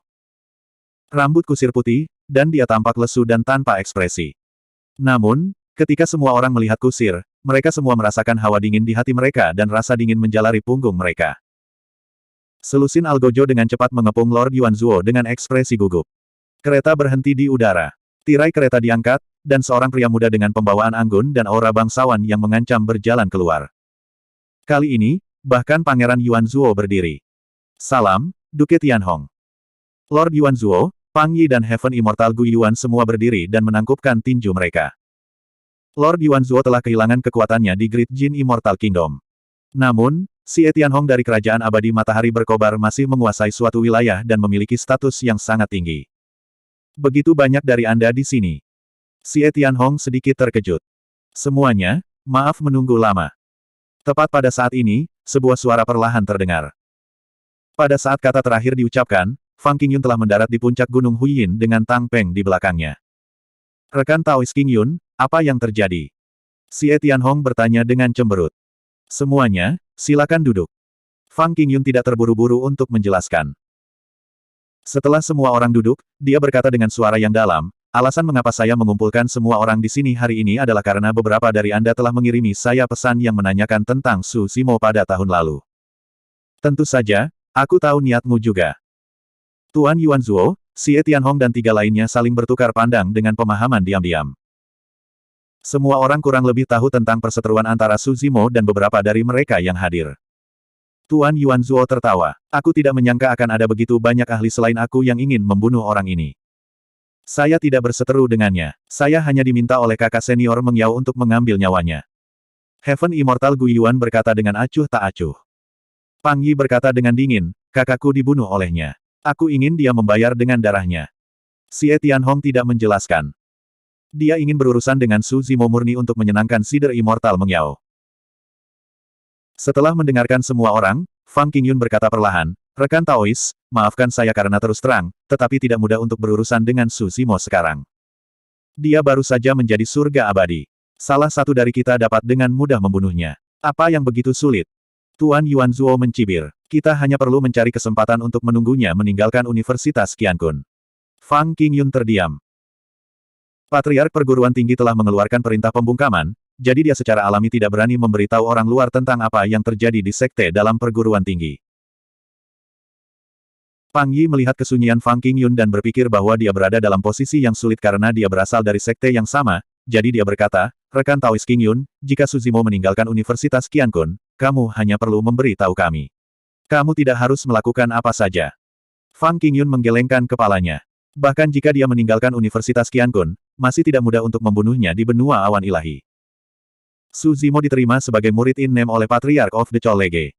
S1: Rambut kusir putih, dan dia tampak lesu dan tanpa ekspresi. Namun, ketika semua orang melihat kusir, mereka semua merasakan hawa dingin di hati mereka dan rasa dingin menjalari punggung mereka. Selusin Algojo dengan cepat mengepung Lord Yuanzuo dengan ekspresi gugup. Kereta berhenti di udara. Tirai kereta diangkat, dan seorang pria muda dengan pembawaan anggun dan aura bangsawan yang mengancam berjalan keluar. Kali ini, bahkan Pangeran Yuanzuo berdiri. Salam, Duke Tianhong. Lord Yuanzuo, Pang Yi dan Heaven Immortal Gu Yuan semua berdiri dan menangkupkan tinju mereka. Lord Yuanzuo telah kehilangan kekuatannya di Great Jin Immortal Kingdom. Namun, Xie Tianhong dari Kerajaan Abadi Matahari Berkobar masih menguasai suatu wilayah dan memiliki status yang sangat tinggi. Begitu banyak dari Anda di sini. Xie Tianhong sedikit terkejut. Semuanya, maaf menunggu lama. Tepat pada saat ini, sebuah suara perlahan terdengar. Pada saat kata terakhir diucapkan, Fang Qingyun telah mendarat di puncak Gunung Huiyin dengan Tang Peng di belakangnya. Rekan Taois Qingyun, apa yang terjadi? Xie Tianhong bertanya dengan cemberut. Semuanya, silakan duduk. Fang Qingyun tidak terburu-buru untuk menjelaskan. Setelah semua orang duduk, dia berkata dengan suara yang dalam, alasan mengapa saya mengumpulkan semua orang di sini hari ini adalah karena beberapa dari Anda telah mengirimi saya pesan yang menanyakan tentang Su Zimo pada tahun lalu. Tentu saja, aku tahu niatmu juga. Tuan Yuanzuo, Xie Tianhong dan tiga lainnya saling bertukar pandang dengan pemahaman diam-diam. Semua orang kurang lebih tahu tentang perseteruan antara Su Zimo dan beberapa dari mereka yang hadir. Tuan Yuanzuo tertawa. Aku tidak menyangka akan ada begitu banyak ahli selain aku yang ingin membunuh orang ini. Saya tidak berseteru dengannya. Saya hanya diminta oleh kakak senior Mengyao untuk mengambil nyawanya. Heaven Immortal Gu Yuan berkata dengan acuh tak acuh. Pang Yi berkata dengan dingin, kakakku dibunuh olehnya. Aku ingin dia membayar dengan darahnya. Xie Tianhong tidak menjelaskan. Dia ingin berurusan dengan Su Zimo murni untuk menyenangkan Sider Immortal Mengyao. Setelah mendengarkan semua orang, Fang Qingyun berkata perlahan, rekan Taois, maafkan saya karena terus terang, tetapi tidak mudah untuk berurusan dengan Su Zimo sekarang. Dia baru saja menjadi surga abadi. Salah satu dari kita dapat dengan mudah membunuhnya. Apa yang begitu sulit? Tuan Yuanzuo mencibir. Kita hanya perlu mencari kesempatan untuk menunggunya meninggalkan Universitas Qiankun. Fang Qingyun terdiam. Patriark Perguruan Tinggi telah mengeluarkan perintah pembungkaman, jadi dia secara alami tidak berani memberitahu orang luar tentang apa yang terjadi di sekte dalam perguruan tinggi. Pang Yi melihat kesunyian Fang Qingyun dan berpikir bahwa dia berada dalam posisi yang sulit karena dia berasal dari sekte yang sama, jadi dia berkata, rekan Taois Qingyun, jika Su Zimo meninggalkan Universitas Qiankun, kamu hanya perlu memberitahu kami. Kamu tidak harus melakukan apa saja. Fang Qingyun menggelengkan kepalanya. Bahkan jika dia meninggalkan Universitas Qiankun, masih tidak mudah untuk membunuhnya di benua awan ilahi. Su Zimo diterima sebagai murid in name oleh Patriarch of the Chollege.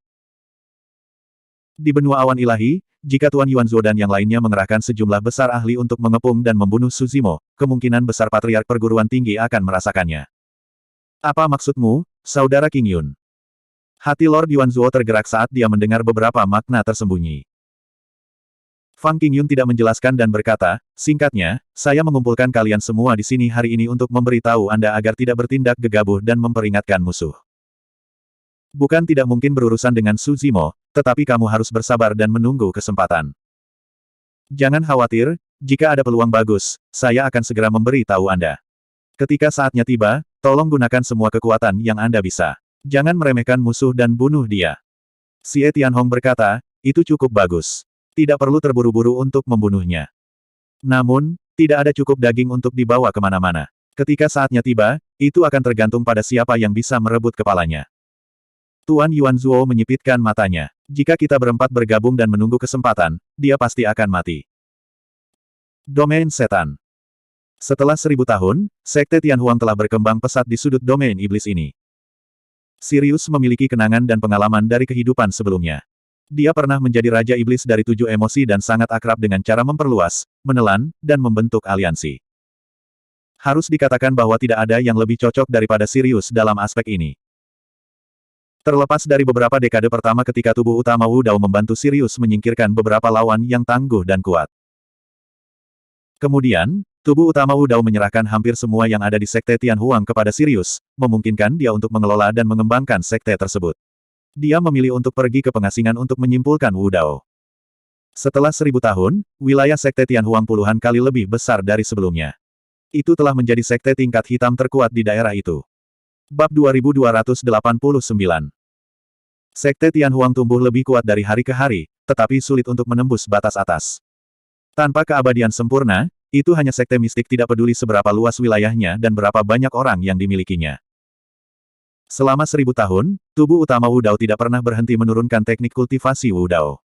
S1: Di benua awan ilahi, jika Tuan Yuanzuo dan yang lainnya mengerahkan sejumlah besar ahli untuk mengepung dan membunuh Su Zimo, kemungkinan besar Patriark Perguruan Tinggi akan merasakannya. Apa maksudmu, Saudara Qingyun? Hati Lord Yuanzuo tergerak saat dia mendengar beberapa makna tersembunyi. Fang Qingyun tidak menjelaskan dan berkata, singkatnya, saya mengumpulkan kalian semua di sini hari ini untuk memberitahu Anda agar tidak bertindak gegabah dan memperingatkan musuh. Bukan tidak mungkin berurusan dengan Su Zimo, tetapi kamu harus bersabar dan menunggu kesempatan. Jangan khawatir, jika ada peluang bagus, saya akan segera memberitahu Anda. Ketika saatnya tiba, tolong gunakan semua kekuatan yang Anda bisa. Jangan meremehkan musuh dan bunuh dia. Xie Tianhong berkata, itu cukup bagus. Tidak perlu terburu-buru untuk membunuhnya. Namun, tidak ada cukup daging untuk dibawa kemana-mana. Ketika saatnya tiba, itu akan tergantung pada siapa yang bisa merebut kepalanya. Tuan Yuanzuo menyipitkan matanya. Jika kita berempat bergabung dan menunggu kesempatan, dia pasti akan mati. Domain Setan. Setelah 1000 tahun, Sekte Tianhuang telah berkembang pesat di sudut domain iblis ini. Sirius memiliki kenangan dan pengalaman dari kehidupan sebelumnya. Dia pernah menjadi Raja Iblis dari 7 emosi dan sangat akrab dengan cara memperluas, menelan, dan membentuk aliansi. Harus dikatakan bahwa tidak ada yang lebih cocok daripada Sirius dalam aspek ini. Terlepas dari beberapa dekade pertama ketika tubuh utama Wu Dao membantu Sirius menyingkirkan beberapa lawan yang tangguh dan kuat. Kemudian, tubuh utama Wu Dao menyerahkan hampir semua yang ada di Sekte Tianhuang kepada Sirius, memungkinkan dia untuk mengelola dan mengembangkan sekte tersebut. Dia memilih untuk pergi ke pengasingan untuk menyimpulkan Wu Dao. Setelah 1000 tahun, wilayah Sekte Tianhuang puluhan kali lebih besar dari sebelumnya. Itu telah menjadi sekte tingkat hitam terkuat di daerah itu. Bab 2289. Sekte Tianhuang tumbuh lebih kuat dari hari ke hari, tetapi sulit untuk menembus batas atas. Tanpa keabadian sempurna, itu hanya sekte mistik tidak peduli seberapa luas wilayahnya dan berapa banyak orang yang dimilikinya. Selama 1000 tahun, tubuh utama Wu Dao tidak pernah berhenti menurunkan teknik kultivasi Wu Dao.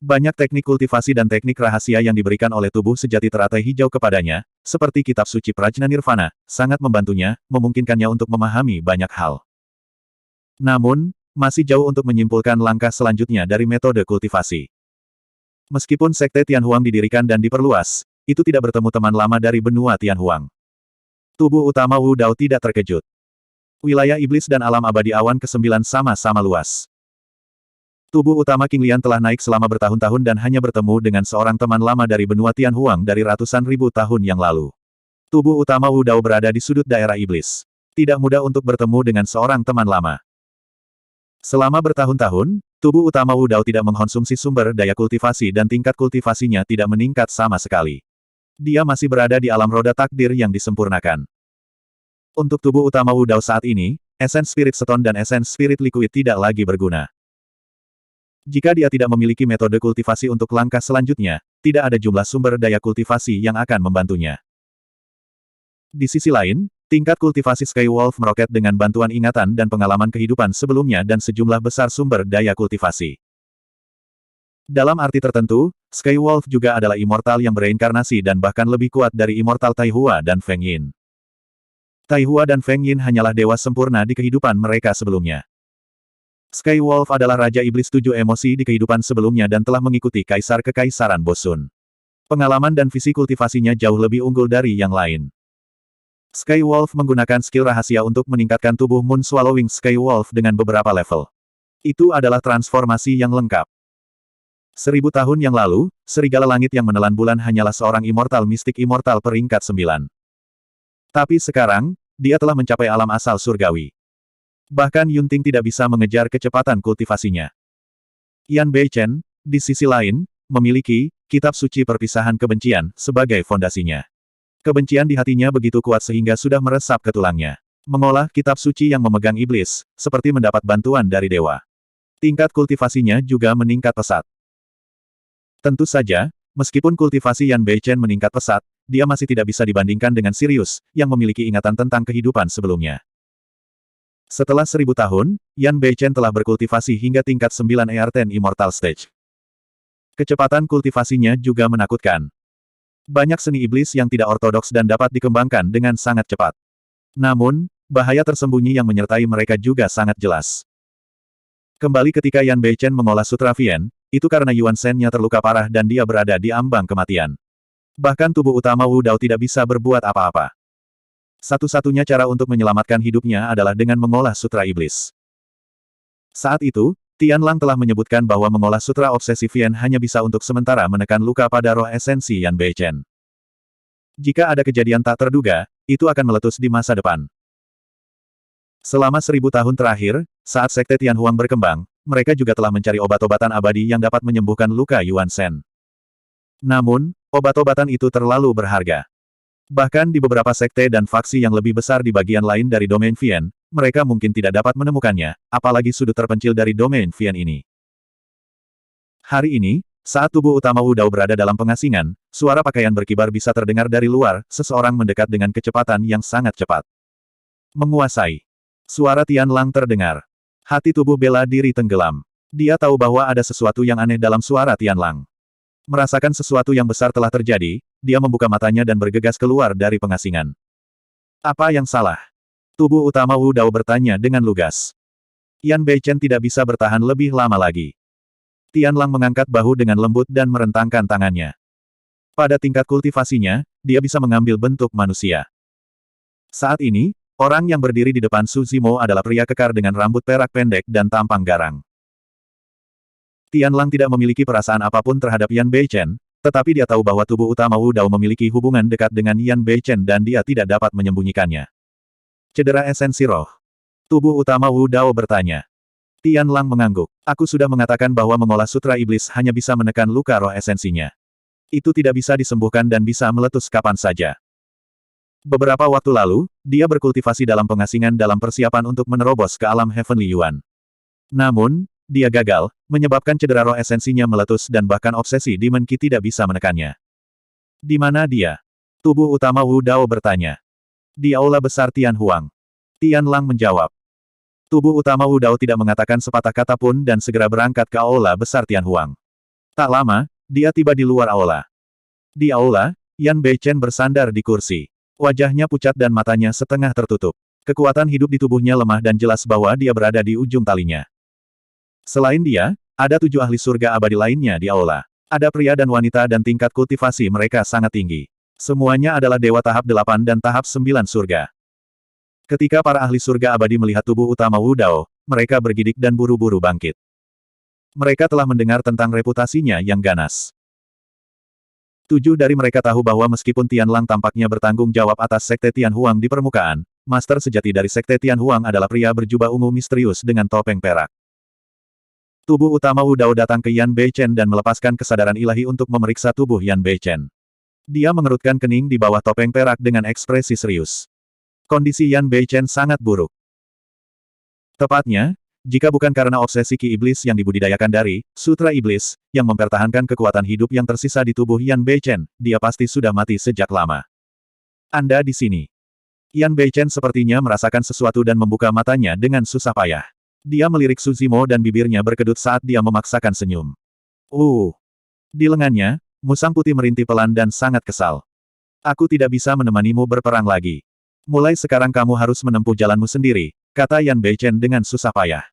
S1: Banyak teknik kultivasi dan teknik rahasia yang diberikan oleh tubuh sejati teratai hijau kepadanya, seperti kitab suci Prajna Nirvana, sangat membantunya, memungkinkannya untuk memahami banyak hal. Namun, masih jauh untuk menyimpulkan langkah selanjutnya dari metode kultivasi. Meskipun Sekte Tianhuang didirikan dan diperluas, itu tidak bertemu teman lama dari benua Tianhuang. Tubuh utama Wu Dao tidak terkejut. Wilayah iblis dan alam abadi awan ke-9 sama-sama luas. Tubuh utama King Lian telah naik selama bertahun-tahun dan hanya bertemu dengan seorang teman lama dari benua Tianhuang dari ratusan ribu tahun yang lalu. Tubuh utama Wu Dao berada di sudut daerah iblis. Tidak mudah untuk bertemu dengan seorang teman lama. Selama bertahun-tahun, tubuh utama Wu Dao tidak mengkonsumsi sumber daya kultivasi dan tingkat kultivasinya tidak meningkat sama sekali. Dia masih berada di alam roda takdir yang disempurnakan. Untuk tubuh utama Wu Dao saat ini, esens spirit stone dan esens spirit liquid tidak lagi berguna. Jika dia tidak memiliki metode kultivasi untuk langkah selanjutnya, tidak ada jumlah sumber daya kultivasi yang akan membantunya. Di sisi lain, tingkat kultivasi Skywolf meroket dengan bantuan ingatan dan pengalaman kehidupan sebelumnya dan sejumlah besar sumber daya kultivasi. Dalam arti tertentu, Skywolf juga adalah immortal yang bereinkarnasi dan bahkan lebih kuat dari immortal Taihua dan Feng Yin. Taihua dan Feng Yin hanyalah dewa sempurna di kehidupan mereka sebelumnya. Skywolf adalah Raja Iblis 7 emosi di kehidupan sebelumnya dan telah mengikuti Kaisar Kekaisaran Bosun. Pengalaman dan visi kultivasinya jauh lebih unggul dari yang lain. Skywolf menggunakan skill rahasia untuk meningkatkan tubuh Moon Swallowing Skywolf dengan beberapa level. Itu adalah transformasi yang lengkap. 1000 tahun yang lalu, serigala langit yang menelan bulan hanyalah seorang immortal mistik immortal peringkat 9. Tapi sekarang, dia telah mencapai alam asal surgawi. Bahkan Yunting tidak bisa mengejar kecepatan kultivasinya. Yan Beichen, di sisi lain, memiliki kitab suci perpisahan kebencian sebagai fondasinya. Kebencian di hatinya begitu kuat sehingga sudah meresap ke tulangnya. Mengolah kitab suci yang memegang iblis, seperti mendapat bantuan dari dewa. Tingkat kultivasinya juga meningkat pesat. Tentu saja, meskipun kultivasi Yan Beichen meningkat pesat, dia masih tidak bisa dibandingkan dengan Sirius, yang memiliki ingatan tentang kehidupan sebelumnya. Setelah 1000 tahun, Yan Beichen telah berkultivasi hingga tingkat 9 ER10 Immortal Stage. Kecepatan kultivasinya juga menakutkan. Banyak seni iblis yang tidak ortodoks dan dapat dikembangkan dengan sangat cepat. Namun, bahaya tersembunyi yang menyertai mereka juga sangat jelas. Kembali ketika Yan Beichen mengolah Sutra Vien, itu karena Yuan Shen-nya terluka parah dan dia berada di ambang kematian. Bahkan tubuh utama Wu Dao tidak bisa berbuat apa-apa. Satu-satunya cara untuk menyelamatkan hidupnya adalah dengan mengolah Sutra Iblis. Saat itu, Tianlang telah menyebutkan bahwa mengolah Sutra Obsesi Vien hanya bisa untuk sementara menekan luka pada roh esensi Yan Beichen. Jika ada kejadian tak terduga, itu akan meletus di masa depan. Selama 1000 tahun terakhir, saat Sekte Tianhuang berkembang, mereka juga telah mencari obat-obatan abadi yang dapat menyembuhkan luka Yuan Shen. Namun, obat-obatan itu terlalu berharga. Bahkan di beberapa sekte dan faksi yang lebih besar di bagian lain dari domain Vien, mereka mungkin tidak dapat menemukannya, apalagi sudut terpencil dari domain Vien ini. Hari ini, saat tubuh utama Wu Dao berada dalam pengasingan, suara pakaian berkibar bisa terdengar dari luar, seseorang mendekat dengan kecepatan yang sangat cepat. Menguasai. Suara Tianlang terdengar. Hati tubuh bela diri tenggelam. Dia tahu bahwa ada sesuatu yang aneh dalam suara Tianlang. Merasakan sesuatu yang besar telah terjadi, dia membuka matanya dan bergegas keluar dari pengasingan. Apa yang salah? Tubuh utama Wu Dao bertanya dengan lugas. Yan Beichen tidak bisa bertahan lebih lama lagi. Tianlang mengangkat bahu dengan lembut dan merentangkan tangannya. Pada tingkat kultivasinya, dia bisa mengambil bentuk manusia. Saat ini, orang yang berdiri di depan Su Zimo adalah pria kekar dengan rambut perak pendek dan tampang garang. Tianlang tidak memiliki perasaan apapun terhadap Yan Beichen, tetapi dia tahu bahwa tubuh utama Wu Dao memiliki hubungan dekat dengan Yan Beichen dan dia tidak dapat menyembunyikannya. Cedera esensi roh. Tubuh utama Wu Dao bertanya. Tian Lang mengangguk. Aku sudah mengatakan bahwa mengolah sutra iblis hanya bisa menekan luka roh esensinya. Itu tidak bisa disembuhkan dan bisa meletus kapan saja. Beberapa waktu lalu, dia berkultivasi dalam pengasingan dalam persiapan untuk menerobos ke alam Heavenly Yuan. Namun, dia gagal, menyebabkan cedera roh esensinya meletus dan bahkan obsesi Demon Qi tidak bisa menekannya. Di mana dia? Tubuh utama Wu Dao bertanya. Di aula besar Tian Huang. Tian Lang menjawab. Tubuh utama Wu Dao tidak mengatakan sepatah kata pun dan segera berangkat ke aula besar Tian Huang. Tak lama, dia tiba di luar aula. Di aula, Yan Beichen bersandar di kursi. Wajahnya pucat dan matanya setengah tertutup. Kekuatan hidup di tubuhnya lemah dan jelas bahwa dia berada di ujung talinya. Selain dia, ada 7 ahli surga abadi lainnya di aula. Ada pria dan wanita dan tingkat kultivasi mereka sangat tinggi. Semuanya adalah dewa tahap 8 dan tahap 9 surga. Ketika para ahli surga abadi melihat tubuh utama Wu Dao, mereka bergidik dan buru-buru bangkit. Mereka telah mendengar tentang reputasinya yang ganas. 7 dari mereka tahu bahwa meskipun Tian Lang tampaknya bertanggung jawab atas Sekte Tian Huang di permukaan, master sejati dari Sekte Tian Huang adalah pria berjubah ungu misterius dengan topeng perak. Tubuh utama Wu Dao datang ke Yan Beichen dan melepaskan kesadaran ilahi untuk memeriksa tubuh Yan Beichen. Dia mengerutkan kening di bawah topeng perak dengan ekspresi serius. Kondisi Yan Beichen sangat buruk. Tepatnya, jika bukan karena obsesi Ki Iblis yang dibudidayakan dari Sutra Iblis, yang mempertahankan kekuatan hidup yang tersisa di tubuh Yan Beichen, dia pasti sudah mati sejak lama. Anda di sini. Yan Beichen sepertinya merasakan sesuatu dan membuka matanya dengan susah payah. Dia melirik Su Zimo dan bibirnya berkedut saat dia memaksakan senyum. Di lengannya, musang putih merintih pelan dan sangat kesal. Aku tidak bisa menemanimu berperang lagi. Mulai sekarang kamu harus menempuh jalanmu sendiri, kata Yan Beichen dengan susah payah.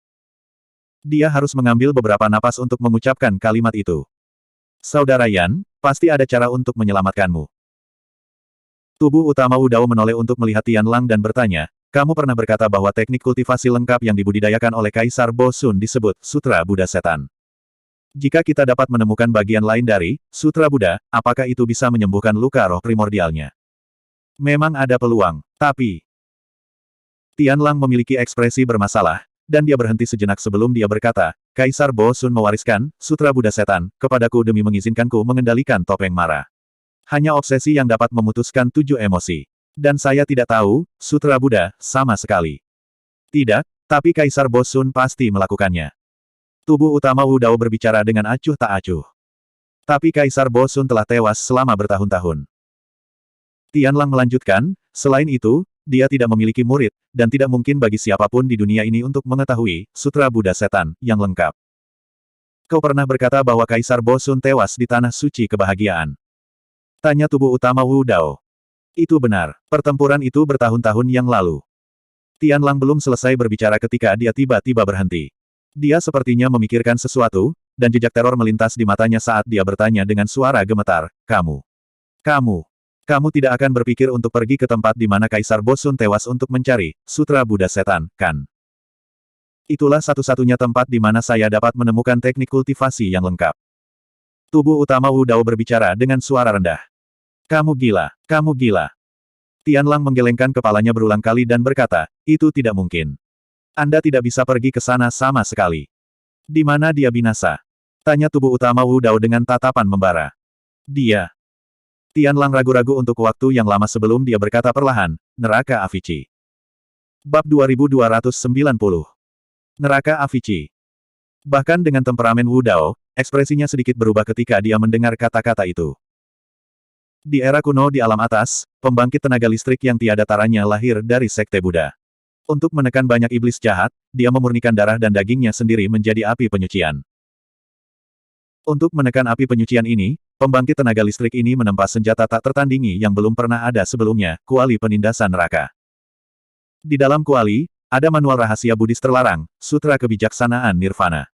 S1: Dia harus mengambil beberapa napas untuk mengucapkan kalimat itu. Saudara Yan, pasti ada cara untuk menyelamatkanmu. Tubuh utama Wu Dao menoleh untuk melihat Tian Lang dan bertanya, kamu pernah berkata bahwa teknik kultivasi lengkap yang dibudidayakan oleh Kaisar Bo Sun disebut Sutra Buddha Setan. Jika kita dapat menemukan bagian lain dari Sutra Buddha, apakah itu bisa menyembuhkan luka roh primordialnya? Memang ada peluang, tapi... Tian Lang memiliki ekspresi bermasalah, dan dia berhenti sejenak sebelum dia berkata, Kaisar Bo Sun mewariskan Sutra Buddha Setan kepadaku demi mengizinkanku mengendalikan topeng mara. Hanya obsesi yang dapat memutuskan 7 emosi. Dan saya tidak tahu, Sutra Buddha, sama sekali. Tidak, tapi Kaisar Bo Sun pasti melakukannya. Tubuh utama Wu Dao berbicara dengan acuh tak acuh. Tapi Kaisar Bo Sun telah tewas selama bertahun-tahun. Tian Lang melanjutkan, selain itu, dia tidak memiliki murid, dan tidak mungkin bagi siapapun di dunia ini untuk mengetahui Sutra Buddha Setan yang lengkap. Kau pernah berkata bahwa Kaisar Bo Sun tewas di tanah suci kebahagiaan. Tanya tubuh utama Wu Dao. Itu benar, pertempuran itu bertahun-tahun yang lalu. Tian Lang belum selesai berbicara ketika dia tiba-tiba berhenti. Dia sepertinya memikirkan sesuatu, dan jejak teror melintas di matanya saat dia bertanya dengan suara gemetar, Kamu tidak akan berpikir untuk pergi ke tempat di mana Kaisar Bo Sun tewas untuk mencari Sutra Buddha Setan, kan? Itulah satu-satunya tempat di mana saya dapat menemukan teknik kultivasi yang lengkap. Tubuh utama Wu Dao berbicara dengan suara rendah. Kamu gila. Tian Lang menggelengkan kepalanya berulang kali dan berkata, itu tidak mungkin. Anda tidak bisa pergi ke sana sama sekali. Di mana dia binasa? Tanya tubuh utama Wu Dao dengan tatapan membara. Dia. Tian Lang ragu-ragu untuk waktu yang lama sebelum dia berkata perlahan, Neraka Avici. Bab 2290. Neraka Avici. Bahkan dengan temperamen Wu Dao, ekspresinya sedikit berubah ketika dia mendengar kata-kata itu. Di era kuno di alam atas, pembangkit tenaga listrik yang tiada taranya lahir dari Sekte Buddha. Untuk menekan banyak iblis jahat, dia memurnikan darah dan dagingnya sendiri menjadi api penyucian. Untuk menekan api penyucian ini, pembangkit tenaga listrik ini menempa senjata tak tertandingi yang belum pernah ada sebelumnya, kuali penindasan neraka. Di dalam kuali, ada manual rahasia Buddhis terlarang, Sutra Kebijaksanaan Nirvana.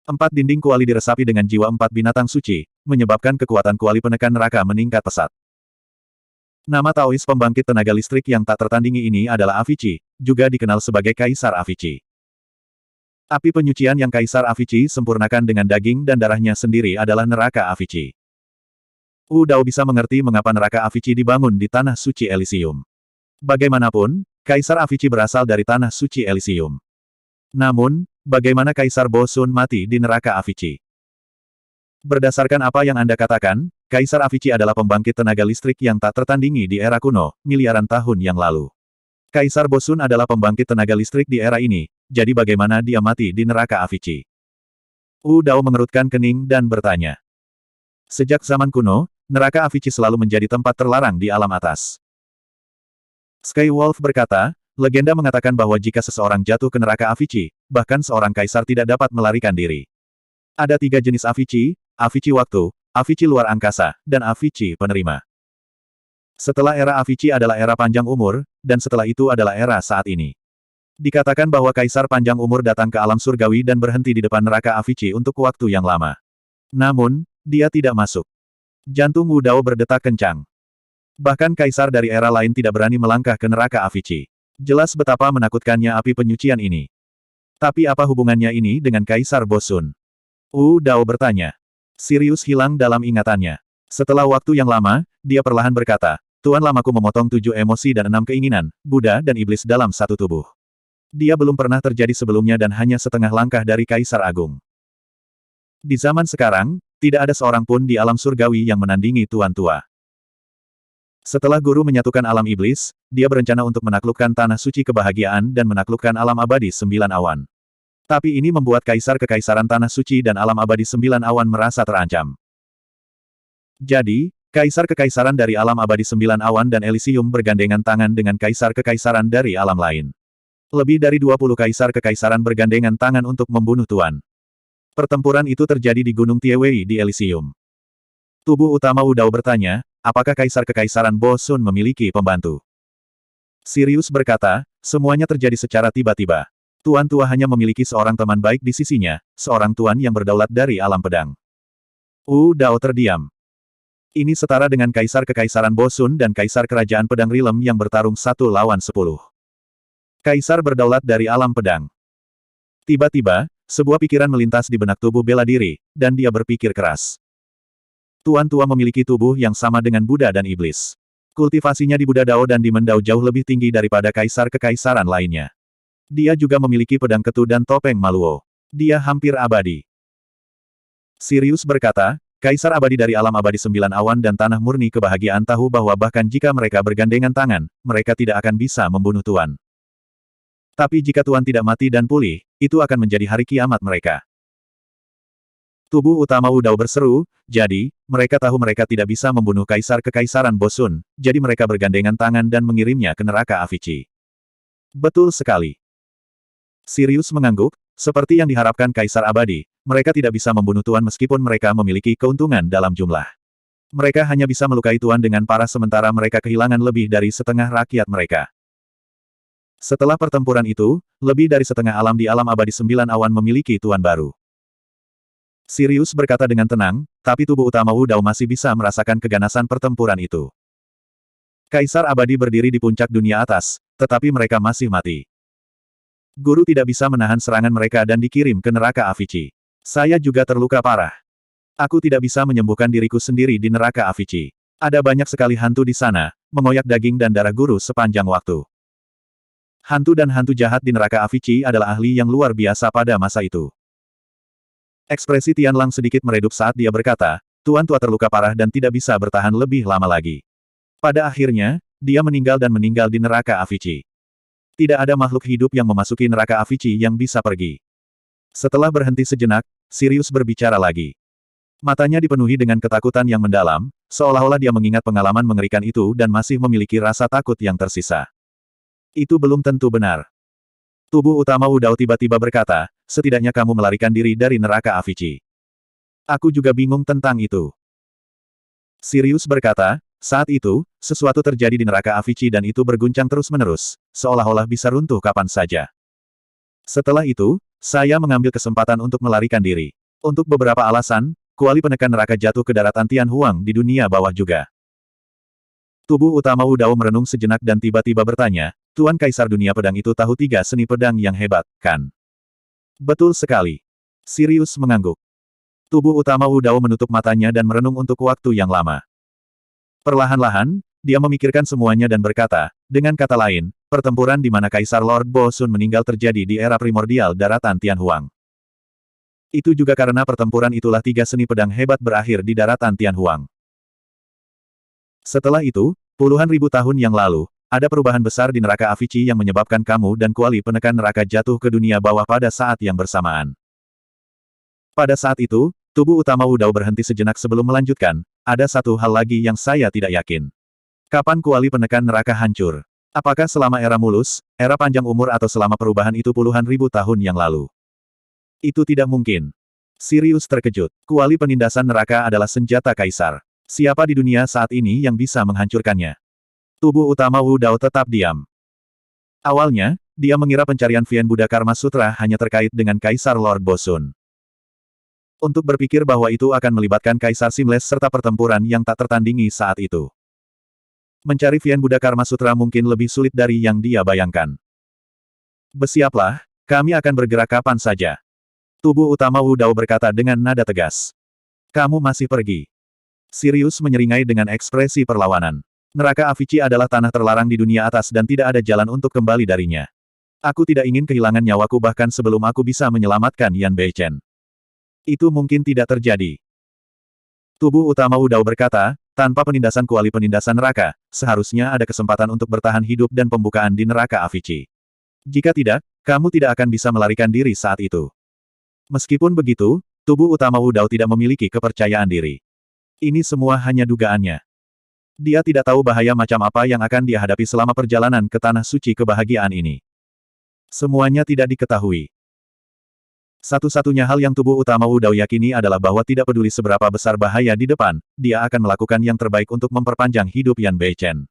S1: 4 dinding kuali diresapi dengan jiwa 4 binatang suci, menyebabkan kekuatan kuali penekan neraka meningkat pesat. Nama Taois pembangkit tenaga listrik yang tak tertandingi ini adalah Avici, juga dikenal sebagai Kaisar Avici. Api penyucian yang Kaisar Avici sempurnakan dengan daging dan darahnya sendiri adalah neraka Avici. Wu Dao bisa mengerti mengapa neraka Avici dibangun di tanah suci Elysium. Bagaimanapun, Kaisar Avici berasal dari tanah suci Elysium. Namun, bagaimana Kaisar Bo Sun mati di neraka Avici? Berdasarkan apa yang Anda katakan, Kaisar Avici adalah pembangkit tenaga listrik yang tak tertandingi di era kuno, miliaran tahun yang lalu. Kaisar Bo Sun adalah pembangkit tenaga listrik di era ini, jadi bagaimana dia mati di neraka Avici? Wu Dao mengerutkan kening dan bertanya. Sejak zaman kuno, neraka Avici selalu menjadi tempat terlarang di alam atas. Skywolf berkata, legenda mengatakan bahwa jika seseorang jatuh ke neraka Avici, bahkan seorang kaisar tidak dapat melarikan diri. Ada 3 jenis Avici, Avici waktu, Avici luar angkasa, dan Avici penerima. Setelah era Avici adalah era panjang umur, dan setelah itu adalah era saat ini. Dikatakan bahwa kaisar panjang umur datang ke alam surgawi dan berhenti di depan neraka Avici untuk waktu yang lama. Namun, dia tidak masuk. Jantung Wu Dao berdetak kencang. Bahkan kaisar dari era lain tidak berani melangkah ke neraka Avici. Jelas betapa menakutkannya api penyucian ini. Tapi apa hubungannya ini dengan Kaisar Bo Sun? Wu Dao bertanya. Sirius hilang dalam ingatannya. Setelah waktu yang lama, dia perlahan berkata, Tuan lamaku memotong 7 emosi dan 6 keinginan, Buddha dan iblis dalam satu tubuh. Dia belum pernah terjadi sebelumnya dan hanya setengah langkah dari Kaisar Agung. Di zaman sekarang, tidak ada seorang pun di alam surgawi yang menandingi Tuan Tua. Setelah guru menyatukan alam iblis, dia berencana untuk menaklukkan tanah suci kebahagiaan dan menaklukkan alam abadi 9 awan. Tapi ini membuat Kaisar Kekaisaran Tanah Suci dan Alam Abadi 9 Awan merasa terancam. Jadi, Kaisar Kekaisaran dari Alam Abadi 9 Awan dan Elysium bergandengan tangan dengan Kaisar Kekaisaran dari alam lain. Lebih dari 20 Kaisar Kekaisaran bergandengan tangan untuk membunuh Tuan. Pertempuran itu terjadi di Gunung Tiewei di Elysium. Tubuh utama Wu Dao bertanya, apakah Kaisar Kekaisaran Bo Sun memiliki pembantu? Sirius berkata, semuanya terjadi secara tiba-tiba. Tuan Tua hanya memiliki seorang teman baik di sisinya, seorang tuan yang berdaulat dari alam pedang. Wu Dao terdiam. Ini setara dengan Kaisar Kekaisaran Bo Sun dan Kaisar Kerajaan Pedang Rilem yang bertarung 1 lawan 10. Kaisar berdaulat dari alam pedang. Tiba-tiba, sebuah pikiran melintas di benak tubuh bela diri, dan dia berpikir keras. Tuan Tua memiliki tubuh yang sama dengan Buddha dan Iblis. Kultivasinya di Buddha Dao dan di Mendao jauh lebih tinggi daripada Kaisar Kekaisaran lainnya. Dia juga memiliki pedang ketu dan topeng Maluo. Dia hampir abadi. Sirius berkata, Kaisar abadi dari alam abadi 9 awan dan tanah murni kebahagiaan tahu bahwa bahkan jika mereka bergandengan tangan, mereka tidak akan bisa membunuh Tuan. Tapi jika Tuan tidak mati dan pulih, itu akan menjadi hari kiamat mereka. Tubuh utama Wu Dao berseru, jadi, mereka tahu mereka tidak bisa membunuh Kaisar Kekaisaran Bo Sun, jadi mereka bergandengan tangan dan mengirimnya ke neraka Avici. Betul sekali. Sirius mengangguk, seperti yang diharapkan Kaisar Abadi, mereka tidak bisa membunuh Tuan meskipun mereka memiliki keuntungan dalam jumlah. Mereka hanya bisa melukai Tuan dengan parah sementara mereka kehilangan lebih dari setengah rakyat mereka. Setelah pertempuran itu, lebih dari setengah alam di alam abadi 9 awan memiliki Tuan baru. Sirius berkata dengan tenang, tapi tubuh utama Wu Dao masih bisa merasakan keganasan pertempuran itu. Kaisar Abadi berdiri di puncak dunia atas, tetapi mereka masih mati. Guru tidak bisa menahan serangan mereka dan dikirim ke neraka Avici. Saya juga terluka parah. Aku tidak bisa menyembuhkan diriku sendiri di neraka Avici. Ada banyak sekali hantu di sana, mengoyak daging dan darah guru sepanjang waktu. Hantu dan hantu jahat di neraka Avici adalah ahli yang luar biasa pada masa itu. Ekspresi Tianlang sedikit meredup saat dia berkata, Tuan Tua terluka parah dan tidak bisa bertahan lebih lama lagi. Pada akhirnya, dia meninggal dan meninggal di neraka Avici. Tidak ada makhluk hidup yang memasuki neraka Avici yang bisa pergi. Setelah berhenti sejenak, Sirius berbicara lagi. Matanya dipenuhi dengan ketakutan yang mendalam, seolah-olah dia mengingat pengalaman mengerikan itu dan masih memiliki rasa takut yang tersisa. Itu belum tentu benar. Tubuh utama Wu Dao tiba-tiba berkata, setidaknya kamu melarikan diri dari neraka Avici. Aku juga bingung tentang itu. Sirius berkata, saat itu, sesuatu terjadi di neraka Avici dan itu berguncang terus-menerus, seolah-olah bisa runtuh kapan saja. Setelah itu, saya mengambil kesempatan untuk melarikan diri. Untuk beberapa alasan, kuali penekan neraka jatuh ke daratan Tian Huang di dunia bawah juga. Tubuh utama Wu Dao merenung sejenak dan tiba-tiba bertanya, Tuan Kaisar Dunia Pedang itu tahu 3 seni pedang yang hebat, kan? Betul sekali. Sirius mengangguk. Tubuh utama Wu Dao menutup matanya dan merenung untuk waktu yang lama. Perlahan-lahan, dia memikirkan semuanya dan berkata, dengan kata lain, pertempuran di mana Kaisar Lord Bo Sun meninggal terjadi di era primordial daratan Tianhuang. Itu juga karena pertempuran itulah tiga seni pedang hebat berakhir di daratan Tianhuang. Setelah itu, puluhan ribu tahun yang lalu, ada perubahan besar di neraka Avici yang menyebabkan kamu dan kuali penekan neraka jatuh ke dunia bawah pada saat yang bersamaan. Pada saat itu, tubuh utama Wu Dao berhenti sejenak sebelum melanjutkan, ada satu hal lagi yang saya tidak yakin. Kapan kuali penekan neraka hancur? Apakah selama era mulus, era panjang umur atau selama perubahan itu puluhan ribu tahun yang lalu? Itu tidak mungkin. Sirius terkejut. Kuali penindasan neraka adalah senjata kaisar. Siapa di dunia saat ini yang bisa menghancurkannya? Tubuh utama Wu Dao tetap diam. Awalnya, dia mengira pencarian Vian Buddha Karma Sutra hanya terkait dengan Kaisar Lord Bo Sun. Untuk berpikir bahwa itu akan melibatkan Kaisar Simles serta pertempuran yang tak tertandingi saat itu. Mencari Vian Buddha Karma Sutra mungkin lebih sulit dari yang dia bayangkan. Bersiaplah, kami akan bergerak kapan saja. Tubuh utama Wu Dao berkata dengan nada tegas. Kamu masih pergi. Sirius menyeringai dengan ekspresi perlawanan. Neraka Avici adalah tanah terlarang di dunia atas dan tidak ada jalan untuk kembali darinya. Aku tidak ingin kehilangan nyawaku bahkan sebelum aku bisa menyelamatkan Yan Beichen. Itu mungkin tidak terjadi. Tubuh utama Wu Dao berkata, tanpa penindasan kuali penindasan neraka, seharusnya ada kesempatan untuk bertahan hidup dan pembukaan di neraka Avici. Jika tidak, kamu tidak akan bisa melarikan diri saat itu. Meskipun begitu, tubuh utama Wu Dao tidak memiliki kepercayaan diri. Ini semua hanya dugaannya. Dia tidak tahu bahaya macam apa yang akan dia hadapi selama perjalanan ke tanah suci kebahagiaan ini. Semuanya tidak diketahui. Satu-satunya hal yang tubuh utama Wu Dao yakini adalah bahwa tidak peduli seberapa besar bahaya di depan, dia akan melakukan yang terbaik untuk memperpanjang hidup Yan Beichen.